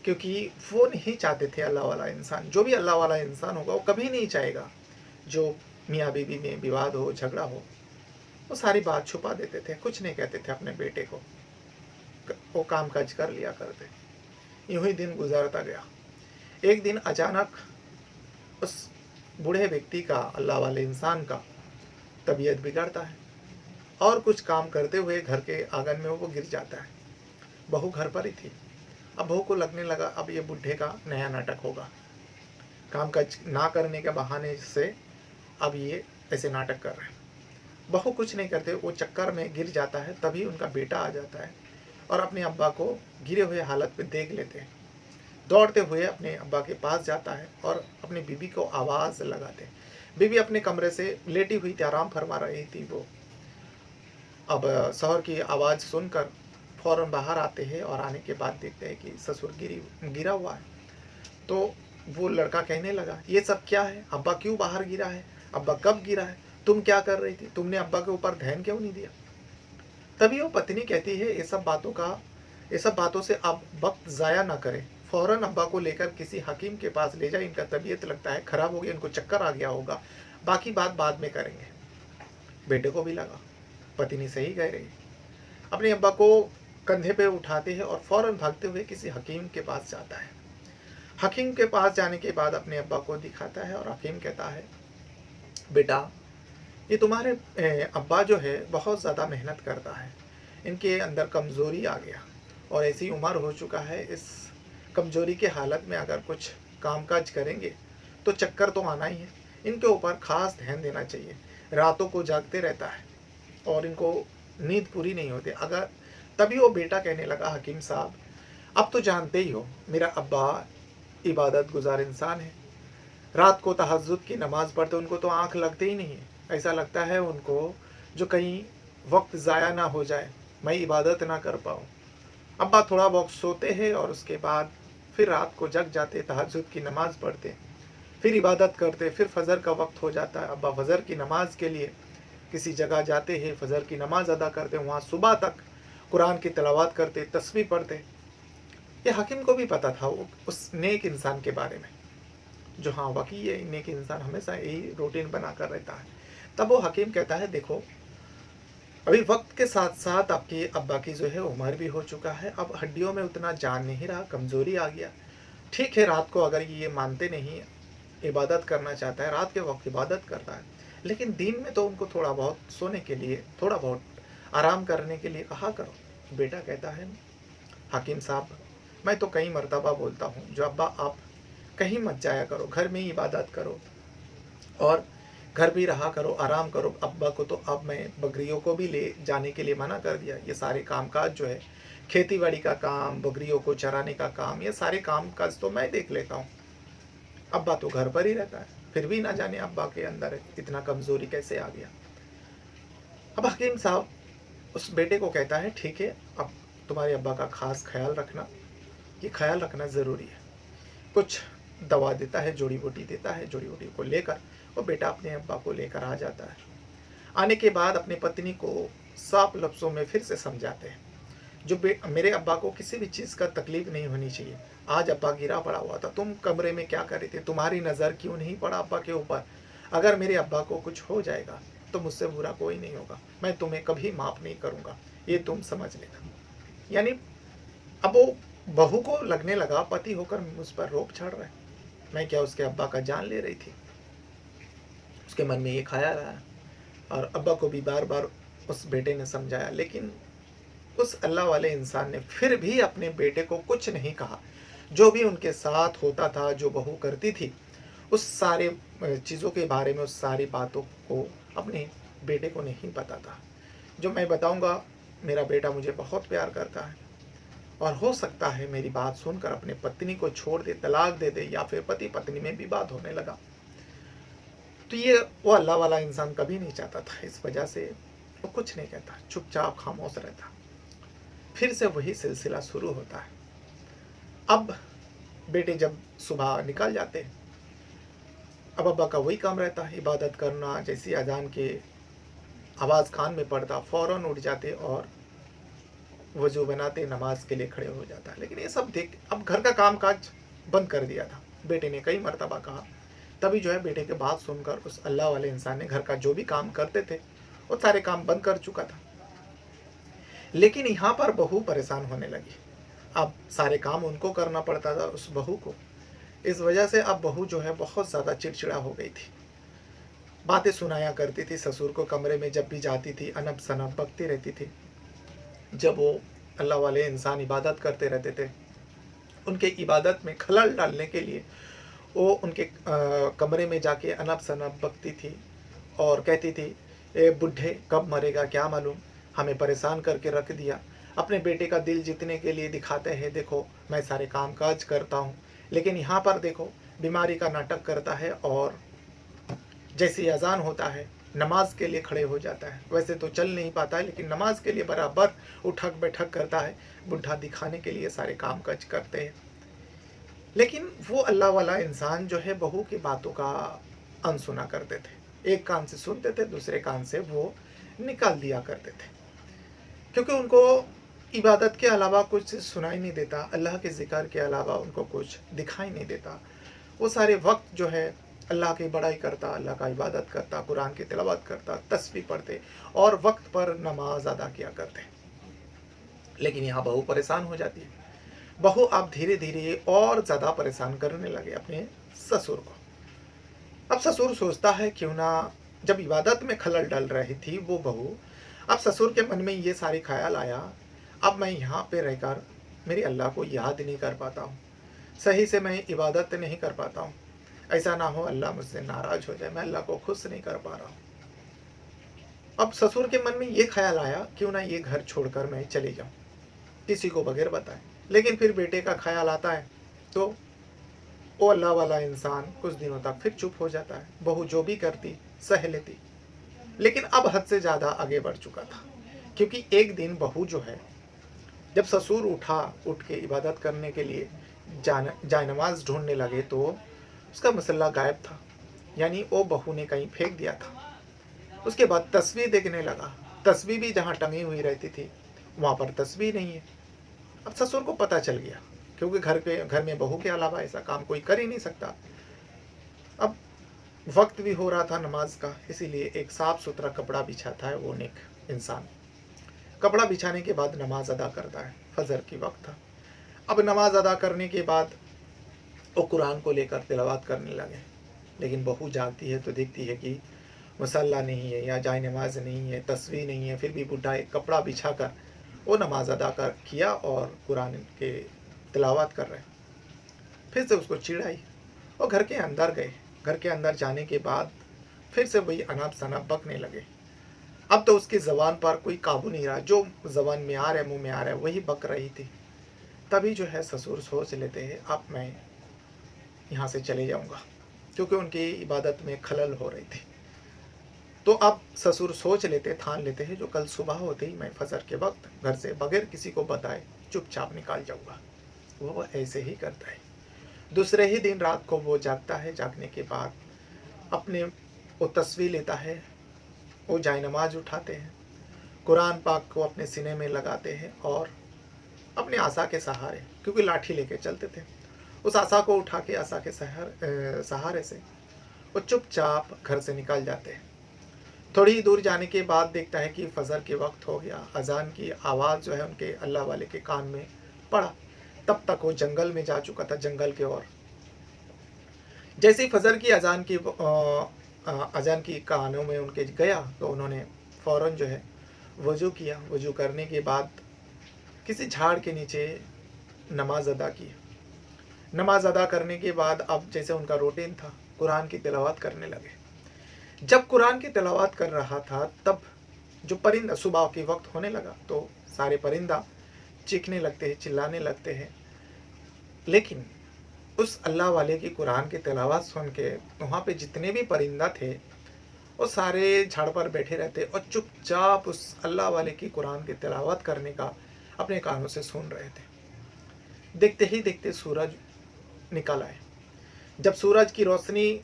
क्योंकि वो नहीं चाहते थे अल्लाह वाला इंसान, जो भी अल्लाह वाला इंसान होगा वो कभी नहीं चाहेगा जो मियाँ बीवी में विवाद हो, झगड़ा हो। वो सारी बात छुपा देते थे, कुछ नहीं कहते थे अपने बेटे को, वो काम काज कर लिया करते। यूं ही दिन गुजरता गया। एक दिन अचानक उस बूढ़े व्यक्ति का, अल्लाह वाले इंसान का तबीयत बिगड़ता है और कुछ काम करते हुए घर के आंगन में वो गिर जाता है। बहू घर पर ही थी। अब बहू को लगने लगा अब ये बूढ़े का नया नाटक होगा, काम काज ना करने के बहाने से अब ये ऐसे नाटक कर रहे हैं। बहू कुछ नहीं करते, वो चक्कर में गिर जाता है। तभी उनका बेटा आ जाता है, और अपने अब्बा को गिरे हुए हालत में देख लेते हैं। दौड़ते हुए अपने अब्बा के पास जाता है और अपनी बीबी को आवाज़ लगाते हैं। बीबी अपने कमरे से लेटी हुई थी, आराम फरमा रही थी वो। अब शौहर की आवाज़ सुनकर फ़ौरन बाहर आते हैं और आने के बाद देखते हैं कि ससुर गिरा हुआ है। तो वो लड़का कहने लगा, ये सब क्या है? अब्बा क्यों बाहर गिरा है? अब्बा कब गिरा है? तुम क्या कर रही थी? तुमने अब्बा के ऊपर ध्यान क्यों नहीं दिया? तभी वो पत्नी कहती है, ये सब बातों से आप वक्त ज़ाया ना करें, फ़ौरन अब्बा को लेकर किसी हकीम के पास ले जाए, इनका तबीयत लगता है ख़राब हो गया, इनको चक्कर आ गया होगा, बाकी बात बाद में करेंगे। बेटे को भी लगा पत्नी सही कह रही। अपने अब्बा को कंधे पे उठाते हैं और फ़ौरन भागते हुए किसी हकीम के पास जाता है। हकीम के पास जाने के बाद अपने अब्बा को दिखाता है और हकीम कहता है, बेटा ये तुम्हारे अब्बा जो है बहुत ज़्यादा मेहनत करता है, इनके अंदर कमज़ोरी आ गया और ऐसी उम्र हो चुका है, इस कमज़ोरी के हालत में अगर कुछ कामकाज करेंगे तो चक्कर तो आना ही है। इनके ऊपर ख़ास ध्यान देना चाहिए। रातों को जागते रहता है और इनको नींद पूरी नहीं होती। अगर तभी वो बेटा कहने लगा, हकीम साहब अब तो जानते ही हो मेरा अब्बा इबादत गुजार इंसान है, रात को तहज्जुद की नमाज़ पढ़ते उनको तो आँख लगते ही नहीं है। ऐसा लगता है उनको जो कहीं वक्त ज़ाया ना हो जाए, मैं इबादत ना कर पाऊँ। अब्बा थोड़ा बहुत सोते हैं और उसके बाद फिर रात को जग जाते, तहज्जुद की नमाज़ पढ़ते, फिर इबादत करते, फिर फजर का वक्त हो जाता है। अब्बा फजर की नमाज़ के लिए किसी जगह जाते हैं, फजर की नमाज़ अदा करते, वहाँ सुबह तक कुरान की तिलावत करते, तस्बीह पढ़ते। ये हकीम को भी पता था वो उस नेक इंसान के बारे में, जो हाँ वाकई ये नेक इंसान हमेशा यही रूटीन बना कर रहता है। तब वो हकीम कहता है, देखो अभी वक्त के साथ साथ आपके अब्बा की जो है उम्र भी हो चुका है, अब हड्डियों में उतना जान नहीं रहा, कमज़ोरी आ गया। ठीक है, रात को अगर ये मानते नहीं, इबादत करना चाहता है, रात के वक्त इबादत करता है, लेकिन दिन में तो उनको थोड़ा बहुत सोने के लिए, थोड़ा बहुत आराम करने के लिए कहा करो। बेटा कहता है, हकीम साहब मैं तो कई मर्तबा बोलता हूँ, जो अब्बा आप कहीं मत जाया करो, घर में ही इबादत करो और घर भी रहा करो, आराम करो। अब्बा को तो अब मैं बकरियों को भी ले जाने के लिए मना कर दिया। ये सारे कामकाज जो है, खेती बाड़ी का काम, बकरियों को चराने का काम, ये सारे काम काज तो मैं देख लेता हूँ। अब्बा तो घर पर ही रहता है, फिर भी ना जाने अब्बा के अंदर इतना कमज़ोरी कैसे आ गया। अब हकीम साहब उस बेटे को कहता है, ठीक है, अब तुम्हारे अब्बा का खास ख्याल रखना, ये ख्याल रखना ज़रूरी है। कुछ दवा देता है, जड़ी बूटी देता है, जड़ी बूटी को लेकर वो बेटा अपने अब्बा को लेकर आ जाता है। आने के बाद अपनी पत्नी को साफ लफ्ज़ों में फिर से समझाते हैं, जो मेरे अब्बा को किसी भी चीज़ का तकलीफ़ नहीं होनी चाहिए। आज अब्बा गिरा पड़ा हुआ था, तुम कमरे में क्या कर रहे थे? तुम्हारी नज़र क्यों नहीं पड़ा अब्बा के ऊपर? अगर मेरे अब्बा को कुछ हो जाएगा तो मुझसे बुरा कोई नहीं होगा, मैं तुम्हें कभी माफ़ नहीं करूँगा, ये तुम समझ लेना। यानी अब वो बहू को लगने लगा पति होकर मुझ पर रोब चढ़ रहा है, मैं क्या उसके अब्बा का जान ले रही थी। उसके मन में ये खाया रहा और अब्बा को भी बार बार उस बेटे ने समझाया, लेकिन उस अल्लाह वाले इंसान ने फिर भी अपने बेटे को कुछ नहीं कहा। जो भी उनके साथ होता था, जो बहू करती थी, उस सारे चीज़ों के बारे में, उस सारी बातों को अपने बेटे को नहीं पता था। जो मैं बताऊंगा, मेरा बेटा मुझे बहुत प्यार करता है और हो सकता है मेरी बात सुनकर अपने पत्नी को छोड़ दे, तलाक दे दे, या फिर पति पत्नी में विवाद होने लगा। तो ये वो अल्लाह वाला इंसान कभी नहीं चाहता था। इस वजह से वो कुछ नहीं कहता, चुपचाप खामोश रहता। फिर से वही सिलसिला शुरू होता है। अब बेटे जब सुबह निकल जाते हैं, अब अब्बा का वही काम रहता है, इबादत करना। जैसी अजान के आवाज़ कान में पड़ता, फ़ौरन उठ जाते और वजू बनाते, नमाज के लिए खड़े हो जाता है। लेकिन ये सब देख अब घर का काम काज बंद कर दिया था। बेटे ने कई मरतबा कहा, तभी जो है बेटे की बात सुनकर उस अल्लाह वाले इंसान ने घर का जो भी काम करते थे वो सारे काम बंद कर चुका था। लेकिन यहाँ पर बहू परेशान होने लगी। अब सारे काम उनको करना पड़ता था, उस बहू को। इस वजह से अब बहू जो है बहुत ज़्यादा चिड़चिड़ा हो गई थी। बातें सुनाया करती थी ससुर को, कमरे में जब भी जाती थी अनब सनब बकती रहती थी। जब वो अल्लाह वाले इंसान इबादत करते रहते थे, उनके इबादत में खलल डालने के लिए वो उनके कमरे में जाके अनब सनब बकती थी और कहती थी, ए बुढ़े कब मरेगा क्या मालूम, हमें परेशान करके रख दिया। अपने बेटे का दिल जीतने के लिए दिखाते हैं, देखो मैं सारे काम काज करता हूँ, लेकिन यहाँ पर देखो बीमारी का नाटक करता है और जैसे ही अजान होता है नमाज के लिए खड़े हो जाता है। वैसे तो चल नहीं पाता है, लेकिन नमाज के लिए बराबर उठक बैठक करता है। बुढ़ा दिखाने के लिए सारे काम काज करते हैं। लेकिन वो अल्लाह वाला इंसान जो है बहू की बातों का अनसुना करते थे। एक कान से सुनते थे, दूसरे कान से वो निकाल दिया करते थे, क्योंकि उनको इबादत के अलावा कुछ सुनाई नहीं देता, अल्लाह के ज़िक्र के अलावा उनको कुछ दिखाई नहीं देता। वो सारे वक्त जो है अल्लाह की बड़ाई करता, अल्लाह का इबादत करता, कुरान की तिलावत करता, तस्बीह पढ़ते और वक्त पर नमाज अदा किया करते। लेकिन यहाँ बहू परेशान हो जाती है। बहू अब धीरे धीरे और ज़्यादा परेशान करने लगे अपने ससुर को। अब ससुर सोचता है क्यों ना, जब इबादत में खलल डल रही थी वो बहू, अब ससुर के मन में ये सारी ख्याल आया, अब मैं यहाँ पे रहकर मेरे अल्लाह को याद नहीं कर पाता हूँ, सही से मैं इबादत नहीं कर पाता हूँ, ऐसा ना हो अल्लाह मुझसे नाराज हो जाए, मैं अल्लाह को खुश नहीं कर पा रहा हूँ। अब ससुर के मन में ये ख्याल आया क्यों ना ये घर छोड़कर मैं चली जाऊँ, किसी को बगैर बताए। लेकिन फिर बेटे का ख्याल आता है तो वो अल्लाह वाला इंसान कुछ दिनों तक फिर चुप हो जाता है। बहू जो भी करती सह लेती, लेकिन अब हद से ज़्यादा आगे बढ़ चुका था। क्योंकि एक दिन बहू जो है, जब ससुर उठ के इबादत करने के लिए जायनमाज ढूंढने लगे तो उसका मसल्ला गायब था, यानी वो बहू ने कहीं फेंक दिया था। उसके बाद तस्वीर देखने लगा, तस्वीर भी जहाँ टंगी हुई रहती थी वहाँ पर तस्वीर नहीं है। अब ससुर को पता चल गया, क्योंकि घर में बहू के अलावा ऐसा काम कोई कर ही नहीं सकता। अब वक्त भी हो रहा था नमाज का, इसीलिए एक साफ सुथरा कपड़ा बिछाता है वो नेक इंसान। कपड़ा बिछाने के बाद नमाज अदा करता है। फजर की वक्त था। अब नमाज अदा करने के बाद वो कुरान को लेकर तिलावत करने लगे, लेकिन बहू जागती है तो देखती है कि मसल्ला नहीं है या जाए नमाज नहीं है, तस्वीर नहीं है। फिर भी बुढ़ा एक कपड़ा बिछा कर वो नमाज अदा कर किया और कुरान के तिलावत कर रहे। फिर से उसको चिढ़ाई और घर के अंदर गए। घर के अंदर जाने के बाद फिर से वही अनाप शनाप बकने लगे। अब तो उसकी ज़बान पर कोई काबू नहीं रहा, जो ज़बान में आ रहा है, मुंह में आ रहा है, वही बक रही थी। तभी जो है ससुर सोच लेते हैं अब मैं यहाँ से चले जाऊँगा, क्योंकि उनकी इबादत में खलल हो रही थी। तो अब ससुर सोच लेते, ठान लेते हैं जो कल सुबह होते ही मैं फजर के वक्त घर से बगैर किसी को बताए चुपचाप निकाल जाऊँगा। वो ऐसे ही करता है। दूसरे ही दिन रात को वो जागता है। जागने के बाद अपने वो तस्वीर लेता है, वो जायनमाज उठाते हैं, कुरान पाक को अपने सीने में लगाते हैं और अपने आसा के सहारे, क्योंकि लाठी लेके चलते थे, उस आसा को उठा के आसा के सहारे से वो चुपचाप घर से निकल जाते हैं। थोड़ी ही दूर जाने के बाद देखता है कि फजर के वक्त हो गया। अजान की आवाज़ जो है उनके अल्लाह वाले के कान में पड़ा। तब तक वो जंगल में जा चुका था, जंगल के ओर। जैसे ही फजर की अजान की कानों में उनके गया तो उन्होंने फ़ौरन जो है वज़ू किया। वज़ू करने के बाद किसी झाड़ के नीचे नमाज अदा की। नमाज अदा करने के बाद अब जैसे उनका रूटीन था, कुरान की तिलावत करने लगे। जब कुरान की तिलावत कर रहा था तब जो परिंदा, सुबह के वक्त होने लगा तो सारे परिंदा चीखने लगते हैं, चिल्लाने लगते हैं। लेकिन उस अल्लाह वाले की कुरान की तिलावत सुन के वहाँ पे जितने भी परिंदा थे वो सारे झाड़ पर बैठे रहते और चुपचाप उस अल्लाह वाले की कुरान की तिलावत करने का अपने कानों से सुन रहे थे। देखते ही देखते सूरज निकल आए। जब सूरज की रोशनी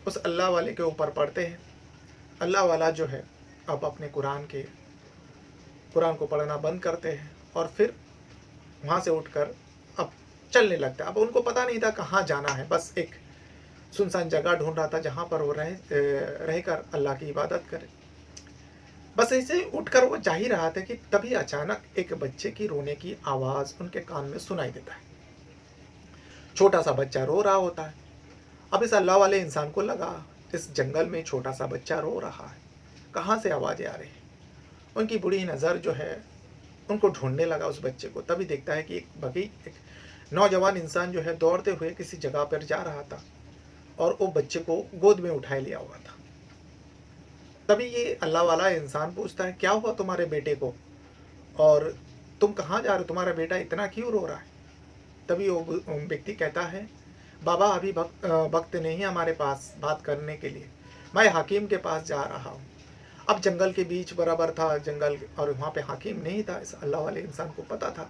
उस अल्लाह वाले के ऊपर पड़ते हैं, अल्लाह वाला जो है अब अपने कुरान को पढ़ना बंद करते हैं और फिर वहाँ से उठकर अब चलने लगता है। अब उनको पता नहीं था कहाँ जाना है, बस एक सुनसान जगह ढूंढ रहा था जहाँ पर वो रहकर अल्लाह की इबादत करे। बस ऐसे उठकर वो जा ही रहा था कि तभी अचानक एक बच्चे की रोने की आवाज़ उनके कान में सुनाई देता है। छोटा सा बच्चा रो रहा होता है। अब इस अल्लाह वाले इंसान को लगा इस जंगल में छोटा सा बच्चा रो रहा है, कहाँ से आवाज़ें आ रही हैं। उनकी बुरी नज़र जो है उनको ढूंढने लगा उस बच्चे को। तभी देखता है कि एक नौजवान इंसान जो है दौड़ते हुए किसी जगह पर जा रहा था और वो बच्चे को गोद में उठाए लिया हुआ था। तभी ये अल्लाह वाला इंसान पूछता है क्या हुआ तुम्हारे बेटे को, और तुम कहाँ जा रहे हो, तुम्हारा बेटा इतना क्यों रो रहा है? तभी वो व्यक्ति कहता है, बाबा अभी वक्त नहीं है हमारे पास बात करने के लिए, मैं हाकिम के पास जा रहा हूँ। अब जंगल के बीच बराबर था जंगल, और वहाँ पे हाकिम नहीं था, इस अल्लाह वाले इंसान को पता था।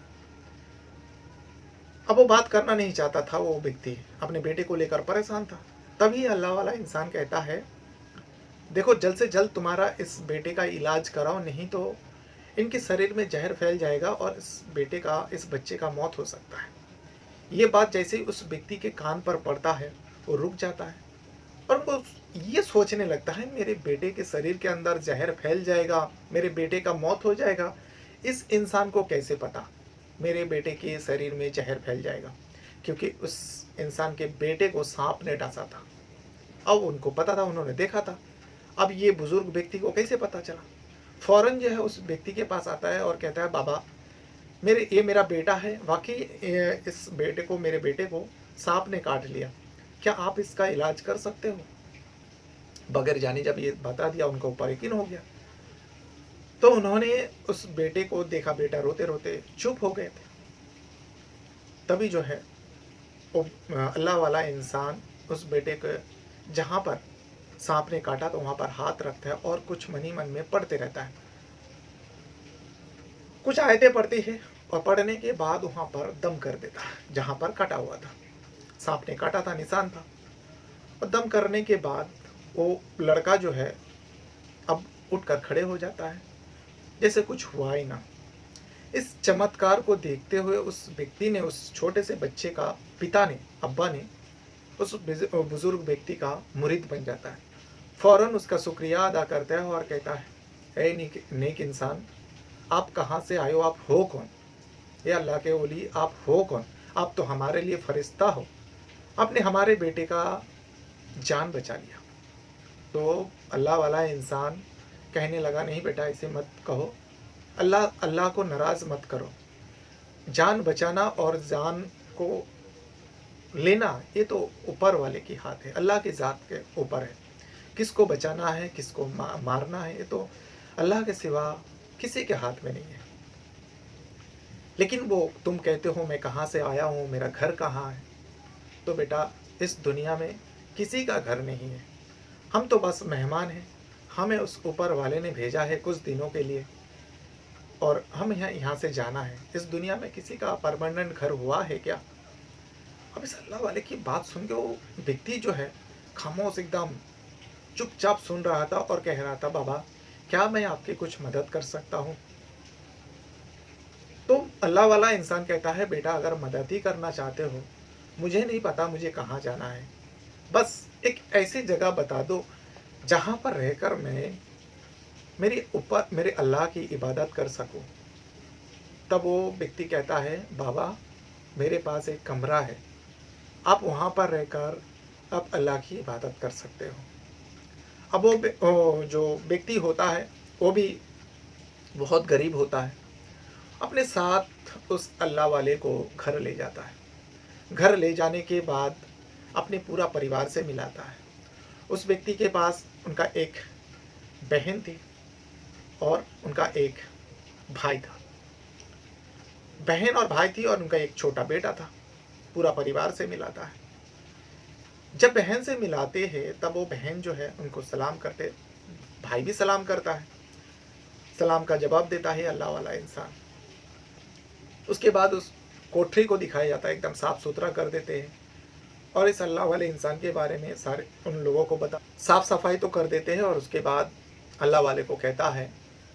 अब वो बात करना नहीं चाहता था, वो व्यक्ति अपने बेटे को लेकर परेशान था। तभी अल्लाह वाला इंसान कहता है, देखो जल्द से जल्द तुम्हारा इस बेटे का इलाज कराओ, नहीं तो इनके शरीर में जहर फैल जाएगा और इस बच्चे का मौत हो सकता है। ये बात जैसे ही उस व्यक्ति के कान पर पड़ता है, वो रुक जाता है और वो ये सोचने लगता है, मेरे बेटे के शरीर के अंदर जहर फैल जाएगा, मेरे बेटे का मौत हो जाएगा। इस इंसान को कैसे पता मेरे बेटे के शरीर में जहर फैल जाएगा? क्योंकि उस इंसान के बेटे को सांप ने डांसा था। अब उनको पता था, उन्होंने देखा था। अब ये बुजुर्ग व्यक्ति को कैसे पता चला? फौरन जो है उस व्यक्ति के पास आता है और कहता है, बाबा ये मेरा बेटा है, वाकई इस मेरे बेटे को सांप ने काट लिया, क्या आप इसका इलाज कर सकते हो? बगैर जाने जब ये बता दिया, उनको ऊपर यकीन हो गया। तो उन्होंने उस बेटे को देखा, बेटा रोते रोते चुप हो गए थे। तभी जो है वो अल्लाह वाला इंसान उस बेटे को, जहाँ पर सांप ने काटा तो वहाँ पर हाथ रखता है और कुछ मन ही मन में पढ़ते रहता है। कुछ आयतें पढ़ती है और पढ़ने के बाद वहाँ पर दम कर देता है, जहाँ पर कटा हुआ था, सांप ने काटा था, निशान था। और दम करने के बाद वो लड़का जो है अब उठकर खड़े हो जाता है, जैसे कुछ हुआ ही ना। इस चमत्कार को देखते हुए उस व्यक्ति ने, उस छोटे से बच्चे का पिता ने, अब्बा ने, उस बुजुर्ग व्यक्ति का मुरीद बन जाता है। फौरन उसका शुक्रिया अदा करता है और कहता है, ए नेक इंसान, आप कहाँ से आए हो, आप हो कौन? ये अल्लाह के वली, आप हो कौन? आप तो हमारे लिए फरिश्ता हो, आपने हमारे बेटे का जान बचा लिया। तो अल्लाह वाला इंसान कहने लगा, नहीं बेटा ऐसे मत कहो, अल्लाह को नाराज़ मत करो। जान बचाना और जान को लेना ये तो ऊपर वाले की हाथ है, अल्लाह की ज़ात के ऊपर है। किसको बचाना है, किसको मारना है, ये तो अल्लाह के सिवा किसी के हाथ में नहीं है। लेकिन वो तुम कहते हो मैं कहाँ से आया हूँ, मेरा घर कहाँ है, तो बेटा इस दुनिया में किसी का घर नहीं है, हम तो बस मेहमान हैं। हमें उस ऊपर वाले ने भेजा है कुछ दिनों के लिए और हम यहाँ से जाना है। इस दुनिया में किसी का परमानेंट घर हुआ है क्या? अब इस अल्लाह वाले की बात सुन के वो व्यक्ति जो है खामोश एकदम चुपचाप सुन रहा था और कह रहा था, बाबा क्या मैं आपकी कुछ मदद कर सकता हूँ? तो अल्लाह वाला इंसान कहता है, बेटा अगर मदद ही करना चाहते हो, मुझे नहीं पता मुझे कहाँ जाना है, बस एक ऐसी जगह बता दो जहाँ पर रहकर मैं मेरे अल्लाह की इबादत कर सकूं। तब वो व्यक्ति कहता है, बाबा मेरे पास एक कमरा है, आप वहाँ पर रहकर आप अल्लाह की इबादत कर सकते हो। अब वो जो व्यक्ति होता है वो भी बहुत गरीब होता है, अपने साथ उस अल्लाह वाले को घर ले जाता है। घर ले जाने के बाद अपने पूरा परिवार से मिलाता है। उस व्यक्ति के पास उनका एक बहन थी और उनका एक भाई था। बहन और भाई थी और उनका एक छोटा बेटा था। पूरा परिवार से मिलाता है। जब बहन से मिलाते हैं तब वो बहन जो है उनको सलाम करते, भाई भी सलाम करता है, सलाम का जवाब देता है अल्लाह वाला इंसान। उसके बाद उस कोठरी को दिखाया जाता है, एकदम साफ सुथरा कर देते हैं और इस अल्लाह वाले इंसान के बारे में सारे उन लोगों को साफ सफाई तो कर देते हैं। और उसके बाद अल्लाह वाले को कहता है,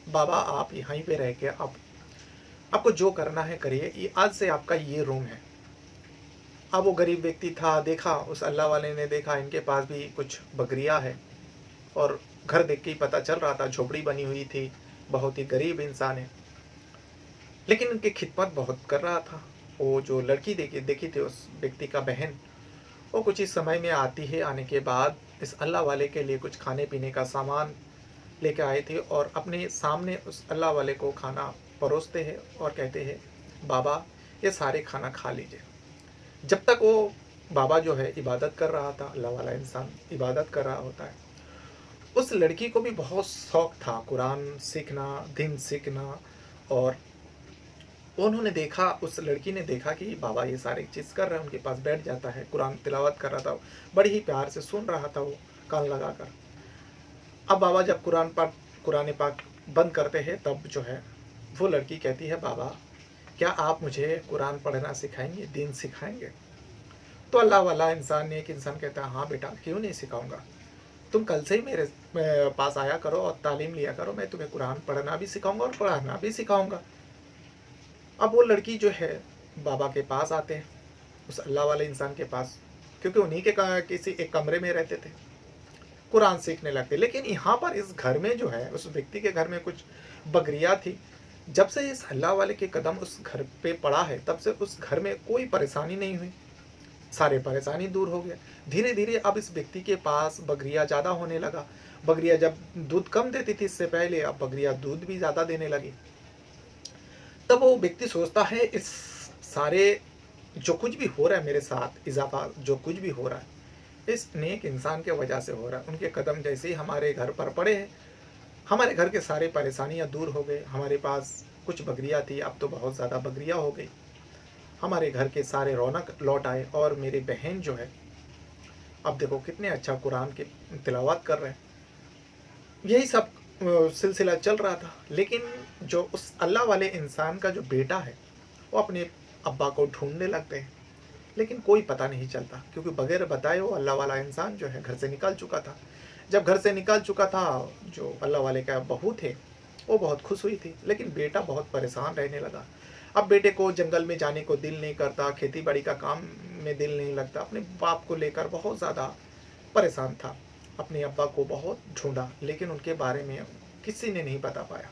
बाबा आप यहीं पे रह के आपको जो करना है करिए, ये आज से आपका ये रूम है। अब वो गरीब व्यक्ति था, देखा उस अल्लाह वाले ने देखा इनके पास भी कुछ बकरियां है और घर देख के ही पता चल रहा था झोपड़ी बनी हुई थी, बहुत ही गरीब इंसान है, लेकिन उनकी खिदमत बहुत कर रहा था। वो जो लड़की देखी थी उस व्यक्ति का बहन, वो कुछ इस समय में आती है। आने के बाद इस अल्लाह वाले के लिए कुछ खाने पीने का सामान लेके आए थे और अपने सामने उस अल्लाह वाले को खाना परोसते हैं और कहते हैं, बाबा ये सारे खाना खा लीजिए। जब तक वो बाबा जो है इबादत कर रहा था, अल्लाह वाला इंसान इबादत कर रहा होता है, उस लड़की को भी बहुत शौक था कुरान सीखना, दीन सीखना और उन्होंने देखा, उस लड़की ने देखा कि बाबा ये सारी चीज़ कर रहे हैं, उनके पास बैठ जाता है, कुरान तिलावत कर रहा था, बड़ी ही प्यार से सुन रहा था वो कान लगाकर। अब बाबा जब कुरान पाक बंद करते हैं तब जो है वो लड़की कहती है, बाबा क्या आप मुझे कुरान पढ़ना सिखाएंगे, दीन सिखाएंगे? तो अल्लाह वाला इंसान ने एक इंसान कहता है, हाँ बेटा क्यों नहीं सिखाऊंगा, तुम कल से ही मेरे पास आया करो और तालीम लिया करो, मैं तुम्हें कुरान पढ़ना भी सिखाऊंगा और पढ़ाना भी सिखाऊंगा। अब वो लड़की जो है बाबा के पास आते हैं, उस अल्लाह वाले इंसान के पास, क्योंकि उन्हीं के किसी एक कमरे में रहते थे, कुरान सीखने लगते। लेकिन यहाँ पर इस घर में जो है, उस व्यक्ति के घर में कुछ बकरियाँ थी। जब से इस अल्लाह वाले के कदम उस घर पे पड़ा है तब से उस घर में कोई परेशानी नहीं हुई, सारे परेशानी दूर हो गया। धीरे धीरे अब इस व्यक्ति के पास बकरियाँ ज़्यादा होने लगा। बकरियाँ जब दूध कम देती थी इससे पहले, अब बकरियाँ दूध भी ज़्यादा देने लगी। तब वो व्यक्ति सोचता है, इस सारे जो कुछ भी हो रहा है मेरे साथ, इजाफा जो कुछ भी हो रहा है, इस नेक इंसान के वजह से हो रहा है। उनके कदम जैसे ही हमारे घर पर पड़े हैं, हमारे घर के सारे परेशानियां दूर हो गए। हमारे पास कुछ बकरियां थी, अब तो बहुत ज़्यादा बकरियां हो गई। हमारे घर के सारे रौनक लौट आए और मेरी बहन जो है अब देखो कितने अच्छा कुरान की तिलावत कर रहे हैं। यही सब सिलसिला चल रहा था। लेकिन जो उस अल्लाह वाले इंसान का जो बेटा है वो अपने अब्बा को ढूंढने लगते हैं, लेकिन कोई पता नहीं चलता, क्योंकि बगैर बताए वो अल्लाह वाला इंसान जो है घर से निकल चुका था। जब घर से निकल चुका था, जो अल्लाह वाले का बहू थे वो बहुत खुश हुई थी, लेकिन बेटा बहुत परेशान रहने लगा। अब बेटे को जंगल में जाने को दिल नहीं करता, खेती बाड़ी का काम में दिल नहीं लगता, अपने बाप को लेकर बहुत ज़्यादा परेशान था। अपने अब्बा को बहुत ढूंढा, लेकिन उनके बारे में किसी ने नहीं बता पाया।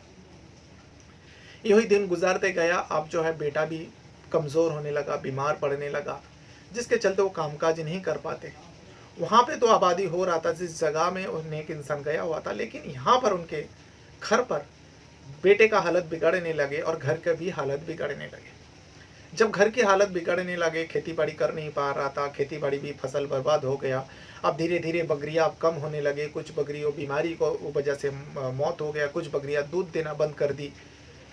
यही दिन गुजारते गया। अब जो है बेटा भी कमज़ोर होने लगा, बीमार पड़ने लगा, जिसके चलते वो कामकाज नहीं कर पाते। वहाँ पे तो आबादी हो रहा था जिस जगह में उन्हें एक इंसान गया हुआ था, लेकिन यहाँ पर उनके घर पर बेटे का हालत बिगड़ने लगे और घर के भी हालत बिगड़ने लगे। जब घर की हालत बिगड़ने लगे, खेती बाड़ी कर नहीं पा रहा था, खेती बाड़ी भी फसल बर्बाद हो गया। अब धीरे धीरे बकरियाँ अब कम होने लगे, कुछ बकरियों बीमारी को वजह से मौत हो गया, कुछ बकरियाँ दूध देना बंद कर दी।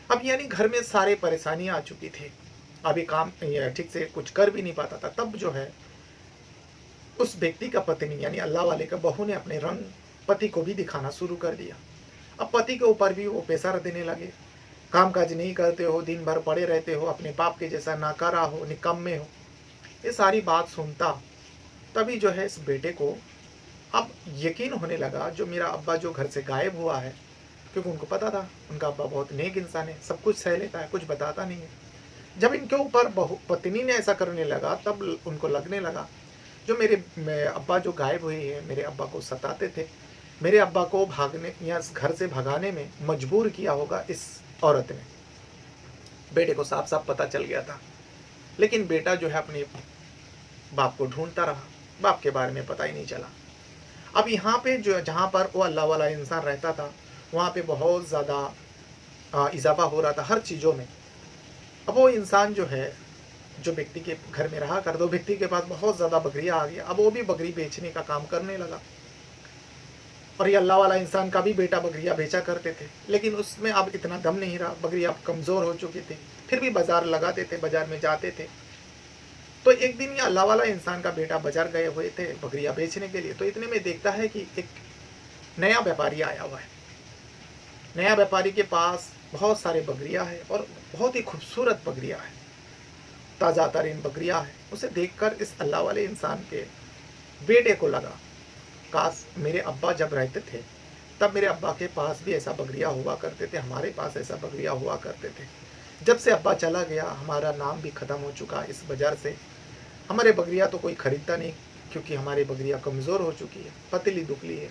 अब यानी घर में सारे परेशानियाँ आ चुकी थी, अभी काम ठीक से कुछ कर भी नहीं पाता था। तब जो है उस व्यक्ति का पत्नी यानी अल्लाह वाले का बहू ने अपने रंग पति को भी दिखाना शुरू कर दिया। अब पति के ऊपर भी वो पैसा देने लगे, काम काज नहीं करते हो, दिन भर पड़े रहते हो, अपने बाप के जैसा नाकारा हो, निकम्मे हो। ये सारी बात सुनता तभी जो है इस बेटे को अब यकीन होने लगा, जो मेरा अब्बा जो घर से गायब हुआ है, क्योंकि उनको पता था उनका अब्बा बहुत नेक इंसान है, सब कुछ सह लेता है, कुछ बताता नहीं है। जब इनके ऊपर पत्नी ने ऐसा करने लगा तब उनको लगने लगा, जो मेरे अब्बा जो गायब हुए हैं, मेरे अब्बा को सताते थे, मेरे अब्बा को भागने या घर से भगाने में मजबूर किया होगा इस औरत ने। बेटे को साफ साफ पता चल गया था, लेकिन बेटा जो है अपने बाप को ढूंढता रहा, बाप के बारे में पता ही नहीं चला। अब यहाँ पे जो जहाँ पर वो अल्लाह वाला इंसान रहता था, वहाँ पे बहुत ज़्यादा इजाफा हो रहा था हर चीज़ों में। अब वो इंसान जो है, जो व्यक्ति के घर में रहा कर, दो व्यक्ति के पास बहुत ज़्यादा बकरियाँ आ गई। अब वो भी बकरी बेचने का काम करने लगा, और ये अल्लाह वाला इंसान का भी बेटा बकरियाँ बेचा करते थे, लेकिन उसमें अब इतना दम नहीं रहा, बकरियाँ अब कमज़ोर हो चुकी थी। फिर भी बाज़ार लगाते थे, बाज़ार में जाते थे। तो एक दिन ये अल्लाह वाला इंसान का बेटा बाज़ार गए हुए थे बकरियाँ बेचने के लिए। तो इतने में देखता है कि एक नया व्यापारी आया हुआ है। नया व्यापारी के पास बहुत सारे बकरियाँ हैं और बहुत ही खूबसूरत बकरियाँ हैं, ताज़ा तरीन बकरियाँ हैं। उसे देखकर इस अल्लाह वाले इंसान के बेटे को लगा, काश मेरे अब्बा जब रहते थे तब मेरे अब्बा के पास भी ऐसा बकरियाँ हुआ करते थे, हमारे पास ऐसा बकरियाँ हुआ करते थे। जब से अब्बा चला गया हमारा नाम भी ख़त्म हो चुका इस बाज़ार से, हमारे बकरियाँ तो कोई ख़रीदता नहीं, क्योंकि हमारी बकरियाँ कमज़ोर हो चुकी है, पतली दुबली है।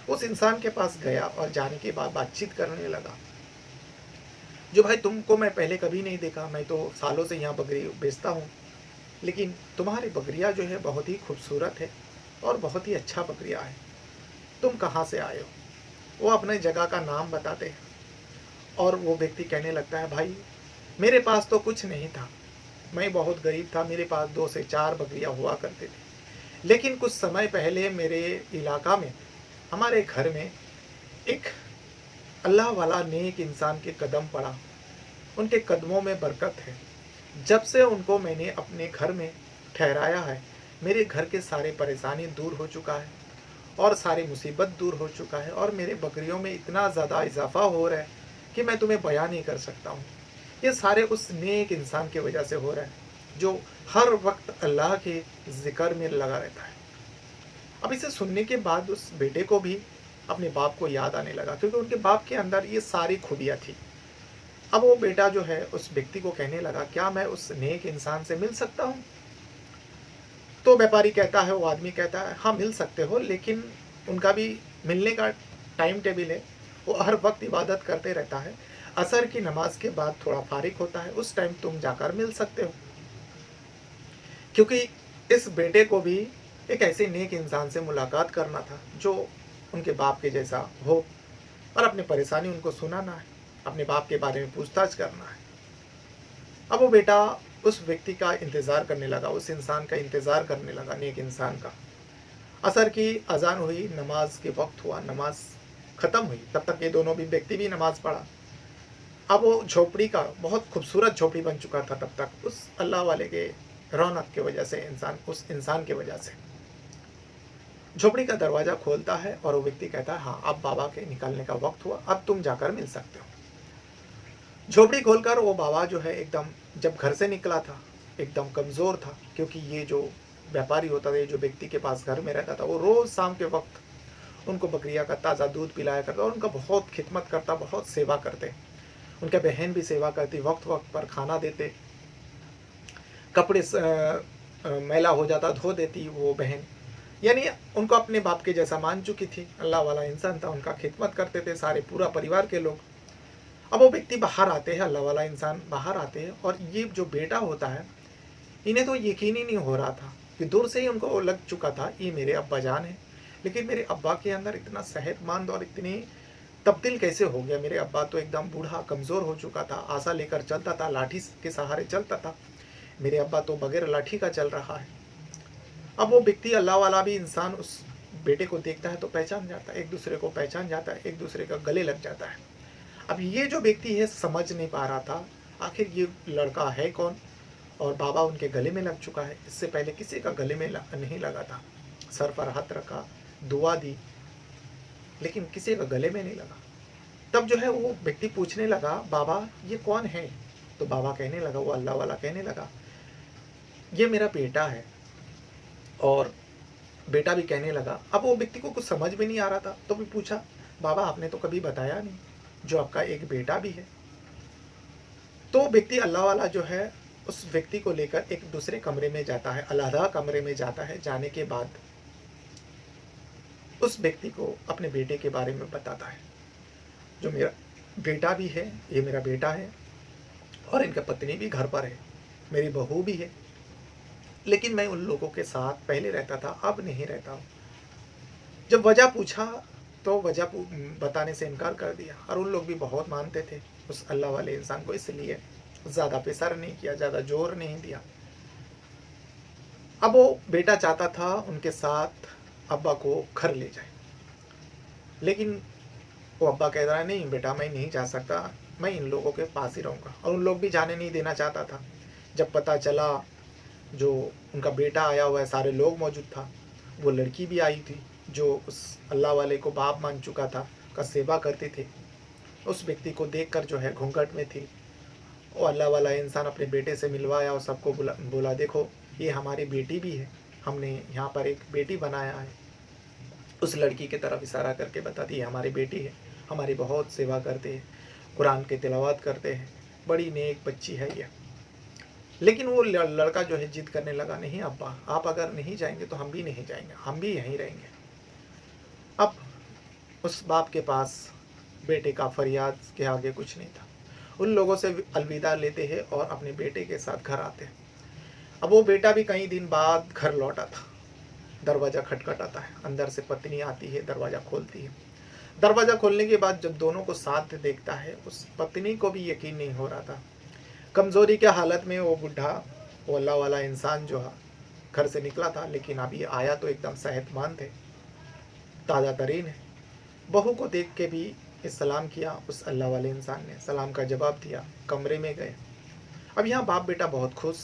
उस इंसान के पास गया और जाने के बाद बातचीत करने लगा, जो भाई तुमको मैं पहले कभी नहीं देखा, मैं तो सालों से यहाँ बकरी बेचता हूँ, लेकिन तुम्हारी बकरियाँ जो है बहुत ही खूबसूरत है और बहुत ही अच्छा बकरियाँ है, तुम कहाँ से आए हो? वो अपने जगह का नाम बताते हैं और वो व्यक्ति कहने लगता है, भाई मेरे पास तो कुछ नहीं था, मैं बहुत गरीब था, मेरे पास 2 से 4 बकरियाँ हुआ करते थे, लेकिन कुछ समय पहले मेरे इलाका में, हमारे घर में एक अल्लाह वाला नेक इंसान के कदम पड़ा उनके कदमों में बरकत है। जब से उनको मैंने अपने घर में ठहराया है, मेरे घर के सारे परेशानी दूर हो चुका है और सारी मुसीबत दूर हो चुका है और मेरे बकरियों में इतना ज़्यादा इजाफा हो रहा है कि मैं तुम्हें बयान नहीं कर सकता हूँ। ये सारे उस नेक इंसान की वजह से हो रहा है जो हर वक्त अल्लाह के ज़िक्र में लगा रहता है। अब इसे सुनने के बाद उस बेटे को भी अपने बाप को याद आने लगा, क्योंकि उनके बाप के अंदर ये सारी खूबियाँ थी। अब वो बेटा जो है उस व्यक्ति को कहने लगा, क्या मैं उस नेक इंसान से मिल सकता हूँ? तो व्यापारी कहता है, वो आदमी कहता है, हाँ मिल सकते हो, लेकिन उनका भी मिलने का टाइम टेबल है। वो हर वक्त इबादत करते रहता है, असर की नमाज के बाद थोड़ा फारिग होता है, उस टाइम तुम जाकर मिल सकते हो। क्योंकि इस बेटे को भी एक ऐसे नेक इंसान से मुलाकात करना था जो उनके बाप के जैसा हो और अपनी परेशानी उनको सुनाना है, अपने बाप के बारे में पूछताछ करना है। अब वो बेटा उस व्यक्ति का इंतज़ार करने लगा, उस इंसान का इंतज़ार करने लगा, नेक इंसान का। असर की अजान हुई, नमाज के वक्त हुआ, नमाज ख़त्म हुई, तब तक ये दोनों भी व्यक्ति भी नमाज पढ़ा। अब वो झोपड़ी का बहुत खूबसूरत झोपड़ी बन चुका था तब तक, उस अल्लाह वाले के रौनक की वजह से, उस इंसान की वजह से। झोपड़ी का दरवाज़ा खोलता है और वो व्यक्ति कहता है, हाँ अब बाबा के निकलने का वक्त हुआ, अब तुम जाकर मिल सकते हो। झोपड़ी खोलकर वो बाबा जो है एकदम, जब घर से निकला था एकदम कमज़ोर था, क्योंकि ये जो व्यापारी होता था, ये जो व्यक्ति के पास घर में रहता था, वो रोज़ शाम के वक्त उनको बकरिया का ताज़ा दूध पिलाया करता और उनका बहुत खिदमत करता, बहुत सेवा करते। उनके बहन भी सेवा करती, वक्त वक्त पर खाना देते, कपड़े मैला हो जाता धो देती वो बहन। यानी उनको अपने बाप के जैसा मान चुकी थी, अल्लाह वाला इंसान था, उनका खिदमत करते थे सारे पूरा परिवार के लोग। अब वो व्यक्ति बाहर आते हैं, अल्लाह वाला इंसान बाहर आते हैं और ये जो बेटा होता है, इन्हें तो यकीन ही नहीं हो रहा था कि दूर से ही उनको लग चुका था ये मेरे अब्बा जान है, लेकिन मेरे अब्बा के अंदर इतना सेहतमंद और इतनी तब्दील कैसे हो गया। मेरे अब्बा तो एकदम बूढ़ा कमज़ोर हो चुका था, आशा लेकर चलता था, लाठी के सहारे चलता था, मेरे अब्बा तो बगैर लाठी का चल रहा है। अब वो व्यक्ति, अल्लाह वाला भी इंसान, उस बेटे को देखता है तो पहचान जाता है, एक दूसरे को पहचान जाता है, एक दूसरे का गले लग जाता है। अब ये जो व्यक्ति है समझ नहीं पा रहा था आखिर ये लड़का है कौन, और बाबा उनके गले में लग चुका है, इससे पहले किसी का गले में नहीं लगा था। सर पर हाथ रखा, दुआ दी, लेकिन किसी का गले में नहीं लगा। तब जो है वो व्यक्ति पूछने लगा, बाबा ये कौन है? तो बाबा कहने लगा, वो अल्लाह वाला कहने लगा, ये मेरा बेटा है। और बेटा भी कहने लगा, अब वो व्यक्ति को कुछ समझ में नहीं आ रहा था, तो भी पूछा, बाबा आपने तो कभी बताया नहीं जो आपका एक बेटा भी है। तो व्यक्ति, अल्लाह वाला जो है, उस व्यक्ति को लेकर एक दूसरे कमरे में जाता है, अलहदा कमरे में जाता है। जाने के बाद उस व्यक्ति को अपने बेटे के बारे में बताता है, जो मेरा बेटा भी है, ये मेरा बेटा है और इनका पत्नी भी घर पर है, मेरी बहू भी है, लेकिन मैं उन लोगों के साथ पहले रहता था, अब नहीं रहता हूँ। जब वजह पूछा तो वजह बताने से इनकार कर दिया, और उन लोग भी बहुत मानते थे उस अल्लाह वाले इंसान को, इसलिए ज़्यादा प्रेशर नहीं किया, ज़्यादा जोर नहीं दिया। अब वो बेटा चाहता था उनके साथ अब्बा को घर ले जाए, लेकिन वो अब्बा कह रहा है, नहीं बेटा मैं नहीं जा सकता, मैं इन लोगों के पास ही रहूँगा। और उन लोग भी जाने नहीं देना चाहता था। जब पता चला जो उनका बेटा आया हुआ है, सारे लोग मौजूद था, वो लड़की भी आई थी जो उस अल्लाह वाले को बाप मान चुका था, का सेवा करती थी, उस व्यक्ति को देखकर जो है घूंघट में थी। वो अल्लाह वाला इंसान अपने बेटे से मिलवाया और सबको बोला देखो ये हमारी बेटी भी है, हमने यहाँ पर एक बेटी बनाया है। उस लड़की की तरफ इशारा करके बताती है, हमारी बेटी है, हमारी बहुत सेवा करते हैं, कुरान के तिलावत करते हैं, बड़ी नेक बच्ची है ये। लेकिन वो लड़का जो है जिद करने लगा, नहीं अब्बा आप अगर नहीं जाएंगे तो हम भी नहीं जाएंगे, हम भी यहीं रहेंगे। अब उस बाप के पास बेटे का फरियाद के आगे कुछ नहीं था। उन लोगों से अलविदा लेते हैं और अपने बेटे के साथ घर आते हैं। अब वो बेटा भी कई दिन बाद घर लौटा था। दरवाज़ा खटखटाता है, अंदर से पत्नी आती है, दरवाज़ा खोलती है। दरवाज़ा खोलने के बाद जब दोनों को साथ देखता है, उस पत्नी को भी यकीन नहीं हो रहा था। कमज़ोरी के हालत में वो बुढ़ा, वो अल्लाह वाला इंसान जो है घर से निकला था, लेकिन अभी आया तो एकदम सेहतमंद है, ताज़ा तरीन है। बहू को देख के भी सलाम किया, उस अल्लाह वाले इंसान ने सलाम का जवाब दिया, कमरे में गए। अब यहाँ बाप बेटा बहुत खुश,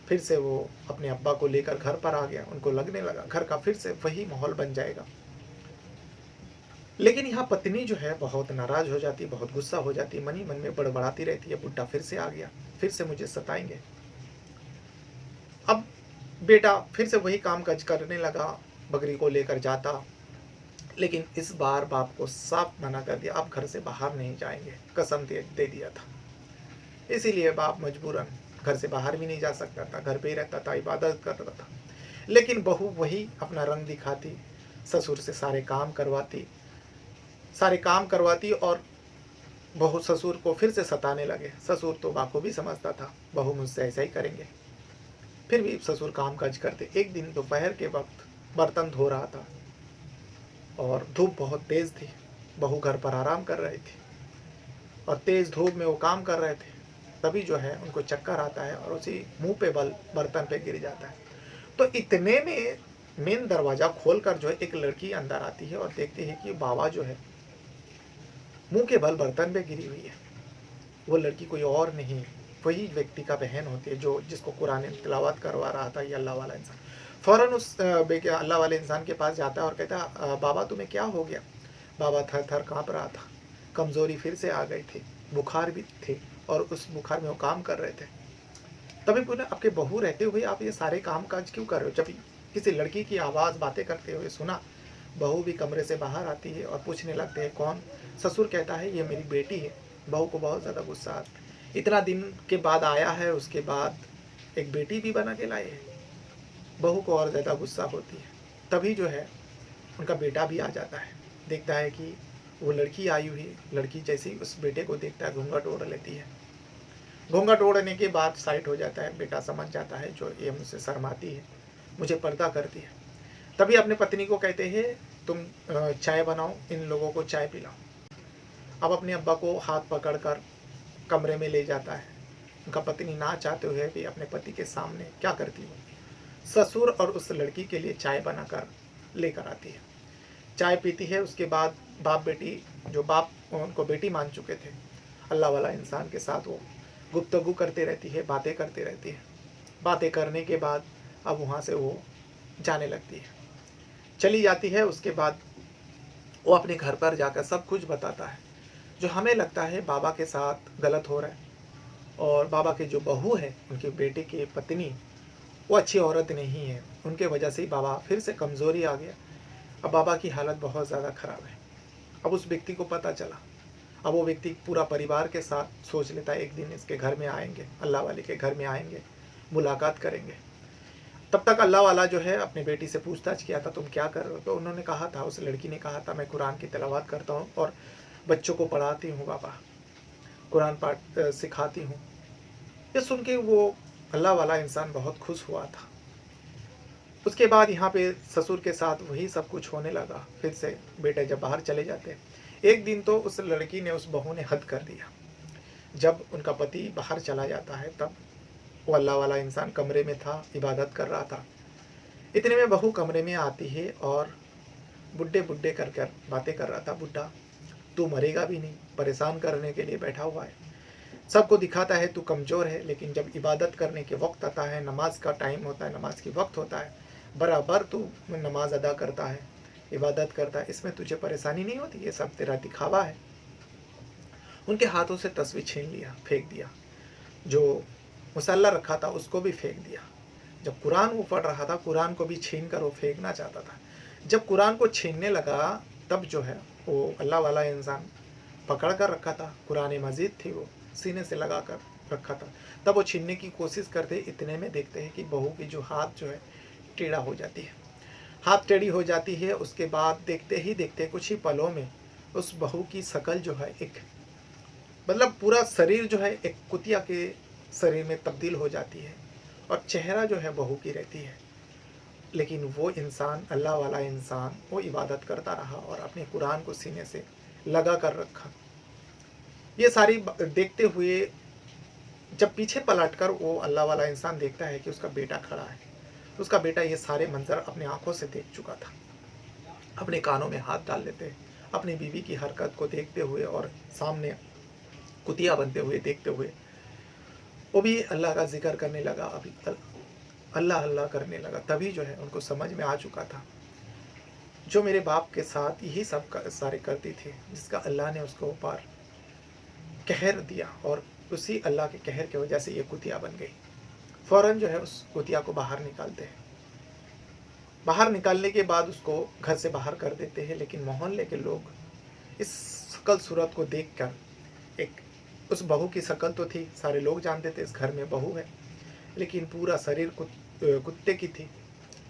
फिर से वो अपने अब्बा को लेकर घर पर आ गया। उनको लगने लगा घर का फिर से वही माहौल बन जाएगा। लेकिन यहाँ पत्नी जो है बहुत नाराज हो जाती, बहुत गुस्सा हो जाती, मन ही मन में बड़बड़ाती रहती है, बुड्ढा फिर से आ गया, फिर से मुझे सताएंगे। अब बेटा फिर से वही काम काज करने लगा, बकरी को लेकर जाता, लेकिन इस बार बाप को साफ मना कर दिया, आप घर से बाहर नहीं जाएंगे, कसम दे दिया था। इसीलिए बाप मजबूरन घर से बाहर भी नहीं जा सकता था, घर पे ही रहता था, इबादत करता था। लेकिन बहू वही अपना रंग दिखाती, ससुर से सारे काम करवाती और बहू ससुर को फिर से सताने लगे। ससुर तो बाखूबी समझता था बहू मुझसे ऐसा ही करेंगे, फिर भी ससुर काम काज करते। एक दिन दोपहर के वक्त बर्तन धो रहा था और धूप बहुत तेज़ थी, बहू घर पर आराम कर रही थी और तेज़ धूप में वो काम कर रहे थे। तभी जो है उनको चक्कर आता है और उसी मुंह पे बल बर्तन पे गिर जाता है। तो इतने में मेन दरवाज़ा खोलकर जो है एक लड़की अंदर आती है और देखती है कि बाबा जो है मुंह के बल बर्तन पे गिरी हुई है। वो लड़की कोई और नहीं, वही व्यक्ति का बहन होती है जो जिसको कुरान तिलावत करवा रहा था ये अल्लाह वाला इंसान। फ़ौरन उस अल्लाह वाले इंसान के पास जाता है और कहता है बाबा तुम्हें क्या हो गया। बाबा थर थर काँप रहा था, कमज़ोरी फिर से आ गई थी, बुखार भी थे और उस बुखार में वो काम कर रहे थे। तभी बोले आपके बहू रहते हुए आप ये सारे काम काज क्यों कर रहे हो। जब किसी लड़की की आवाज़ बातें करते हुए सुना, बहू भी कमरे से बाहर आती है और पूछने लगते हैं कौन। ससुर कहता है ये मेरी बेटी है। बहू को बहुत ज़्यादा गुस्सा आता है, इतना दिन के बाद आया है, उसके बाद एक बेटी भी बना के लाए है। बहू को और ज़्यादा गुस्सा होती है। तभी जो है उनका बेटा भी आ जाता है, देखता है कि वो लड़की आई हुई, लड़की जैसी उस बेटे को देखता है घूंघट ओढ़ लेती है। घूंघट ओढ़ने के बाद साइड हो जाता है, बेटा समझ जाता है जो ये मुझसे शर्माती है, मुझे पर्दा करती है। तभी अपने पत्नी को कहते हैं तुम चाय बनाओ, इन लोगों को चाय पिलाओ। अब अपने अब्बा को हाथ पकड़कर कमरे में ले जाता है। उनका पत्नी ना चाहते हुए भी अपने पति के सामने क्या करती है, ससुर और उस लड़की के लिए चाय बनाकर लेकर आती है। चाय पीती है। उसके बाद बाप बेटी, जो बाप उनको बेटी मान चुके थे, अल्लाह वाला इंसान के साथ वो गुफ्तगू करते रहती है, बातें करती रहती है। बातें करने के बाद अब वहाँ से वो जाने लगती है, चली जाती है। उसके बाद वो अपने घर पर जाकर सब कुछ बताता है। जो हमें लगता है बाबा के साथ गलत हो रहा है और बाबा के जो बहू है, उनके बेटे की पत्नी, वो अच्छी औरत नहीं है, उनके वजह से ही बाबा फिर से कमज़ोरी आ गया। अब बाबा की हालत बहुत ज़्यादा ख़राब है। अब उस व्यक्ति को पता चला। अब वो व्यक्ति पूरा परिवार के साथ सोच लेता है एक दिन इसके घर में आएंगे, अल्लाह वाले के घर में आएंगे, मुलाकात करेंगे। तब तक अल्लाह वाला जो है अपनी बेटी से पूछताछ किया था तुम क्या कर रहे हो। तो उन्होंने कहा था, उस लड़की ने कहा था मैं कुरान की तिलावत करता हूँ और बच्चों को पढ़ाती हूँ बाबा, कुरान पाठ सिखाती हूँ। ये सुन के वो अल्लाह वाला इंसान बहुत खुश हुआ था। उसके बाद यहाँ पे ससुर के साथ वही सब कुछ होने लगा। फिर से बेटे जब बाहर चले जाते, एक दिन तो उस लड़की ने, उस बहू ने हद कर दिया। जब उनका पति बाहर चला जाता है तब वो अल्लाह वाला इंसान कमरे में था, इबादत कर रहा था। इतने में बहू कमरे में आती है और बुड्ढे बुड्ढे कर कर बातें कर रहा था। बुड्ढा तू मरेगा भी नहीं, परेशान करने के लिए बैठा हुआ है, सबको दिखाता है तू कमज़ोर है, लेकिन जब इबादत करने के वक्त आता है, नमाज का टाइम होता है, नमाज की वक्त होता है, बराबर तू नमाज अदा करता है, इबादत करता है, इसमें तुझे परेशानी नहीं होती, ये सब तेरा दिखावा है। उनके हाथों से तस्वीर छीन लिया, फेंक दिया। जो मुसल्ला रखा था उसको भी फेंक दिया। जब कुरान वो पढ़ रहा था, कुरान को भी छीन कर वो फेंकना चाहता था। जब कुरान को छीनने लगा तब जो है वो अल्लाह वाला इंसान पकड़ कर रखा था, कुरान मजीद थी वो सीने से लगा कर रखा था, तब वो छीनने की कोशिश करते। इतने में देखते हैं कि बहू की जो हाथ जो है टेढ़ा हो जाती है, हाथ टेढ़ी हो जाती है। उसके बाद देखते ही देखते कुछ ही पलों में उस बहू की शकल जो है एक, मतलब पूरा शरीर जो है एक कुतिया के शरीर में तब्दील हो जाती है और चेहरा जो है बहू की रहती है। लेकिन वो इंसान, अल्लाह वाला इंसान, वो इबादत करता रहा और अपने कुरान को सीने से लगा कर रखा। ये सारी देखते हुए जब पीछे पलटकर वो अल्लाह वाला इंसान देखता है कि उसका बेटा खड़ा है, उसका बेटा ये सारे मंजर अपने आंखों से देख चुका था। अपने कानों में हाथ डाल लेते, अपनी बीवी की हरकत को देखते हुए और सामने कुतिया बनते हुए देखते हुए वो भी अल्लाह का ज़िक्र करने लगा, अभी अल्लाह अल्लाह करने लगा। तभी जो है उनको समझ में आ चुका था, जो मेरे बाप के साथ यही सब सारे करती थी, जिसका अल्लाह ने उसको ऊपर कहर दिया और उसी अल्लाह के कहर की वजह से ये कुतिया बन गई। फ़ौरन जो है उस कुतिया को बाहर निकालते हैं। बाहर निकालने के बाद उसको घर से बाहर कर देते हैं, लेकिन मोहल्ले के लोग इस शकल सूरत को देखकर, एक उस बहू की शकल तो थी, सारे लोग जानते थे इस घर में बहू है, लेकिन पूरा शरीर कुत्ते की थी,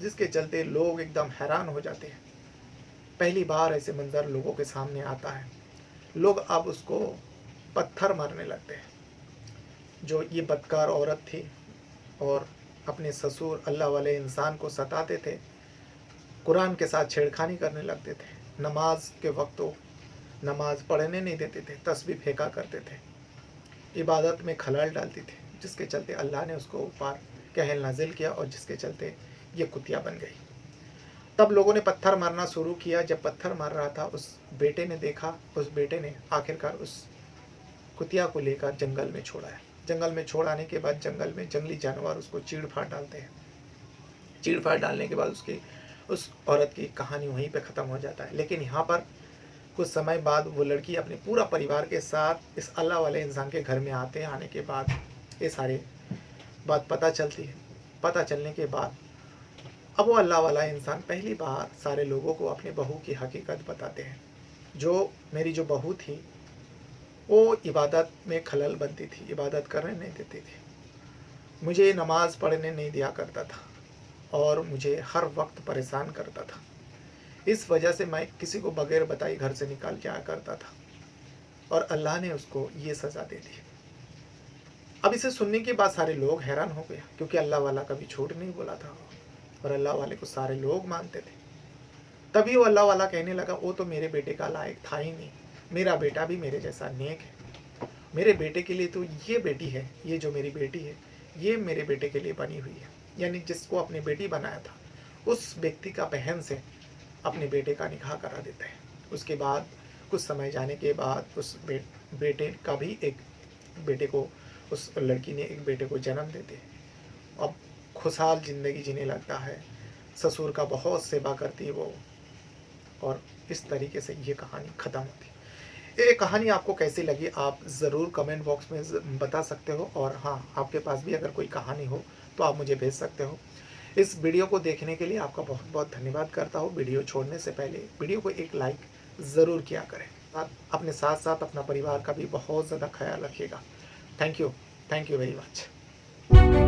जिसके चलते लोग एकदम हैरान हो जाते हैं। पहली बार ऐसे मंजर लोगों के सामने आता है। लोग अब उसको पत्थर मारने लगते हैं। जो ये बदकार औरत थी और अपने ससुर अल्लाह वाले इंसान को सताते थे, कुरान के साथ छेड़खानी करने लगते थे, नमाज के वक्तों नमाज पढ़ने नहीं देते थे, तस्बीह फेंका करते थे, इबादत में खलल डालती थी, जिसके चलते अल्लाह ने उसको ऊपर कहल नाजिल किया और जिसके चलते ये कुतिया बन गई। तब लोगों ने पत्थर मारना शुरू किया। जब पत्थर मार रहा था, उस बेटे ने देखा, उस बेटे ने आखिरकार उस कुतिया को लेकर जंगल में छोड़ा है। जंगल में छोड़ आने के बाद जंगल में जंगली जानवर उसको चीड़ फाड़ डालते हैं। चीड़ फाड़ डालने के बाद उस औरत की कहानी वहीं पे ख़त्म हो जाता है। लेकिन यहाँ पर कुछ समय बाद वो लड़की अपने पूरा परिवार के साथ इस अल्लाह वाले इंसान के घर में आने के बाद ये सारे बात पता चलती है। पता चलने के बाद अब वो अल्लाह वाला इंसान पहली बार सारे लोगों को अपने बहू की हकीकत बताते हैं। जो मेरी जो बहू थी वो इबादत में खलल बनती थी, इबादत करने नहीं देती थी, मुझे नमाज पढ़ने नहीं दिया करता था और मुझे हर वक्त परेशान करता था। इस वजह से मैं किसी को बगैर बताए घर से निकाल के आया करता था और अल्लाह ने उसको ये सज़ा दे दी। अब इसे सुनने के बाद सारे लोग हैरान हो गए, क्योंकि अल्लाह वाला कभी झूठ नहीं बोला था और अल्लाह वाले को सारे लोग मानते थे। तभी वो अल्लाह वाला कहने लगा, वो तो मेरे बेटे का लायक था ही नहीं, मेरा बेटा भी मेरे जैसा नेक है, मेरे बेटे के लिए तो ये बेटी है, ये जो मेरी बेटी है ये मेरे बेटे के लिए बनी हुई है। यानी जिसको अपनी बेटी बनाया था उस व्यक्ति का बहन से अपने बेटे का निकाह करा देते हैं। उसके बाद कुछ समय जाने के बाद उस बेटे का भी एक बेटे को, उस लड़की ने एक बेटे को जन्म देते हैं। अब खुशहाल ज़िंदगी जीने लगता है, ससुर का बहुत सेवा करती है वो, और इस तरीके से ये कहानी ख़त्म होती है। ये कहानी आपको कैसी लगी आप ज़रूर कमेंट बॉक्स में बता सकते हो, और हाँ, आपके पास भी अगर कोई कहानी हो तो आप मुझे भेज सकते हो। इस वीडियो को देखने के लिए आपका बहुत बहुत धन्यवाद करता हूँ। वीडियो छोड़ने से पहले वीडियो को एक लाइक ज़रूर किया करें। अपने साथ साथ अपना परिवार का भी बहुत ज़्यादा ख्याल रखिएगा। Thank you very much.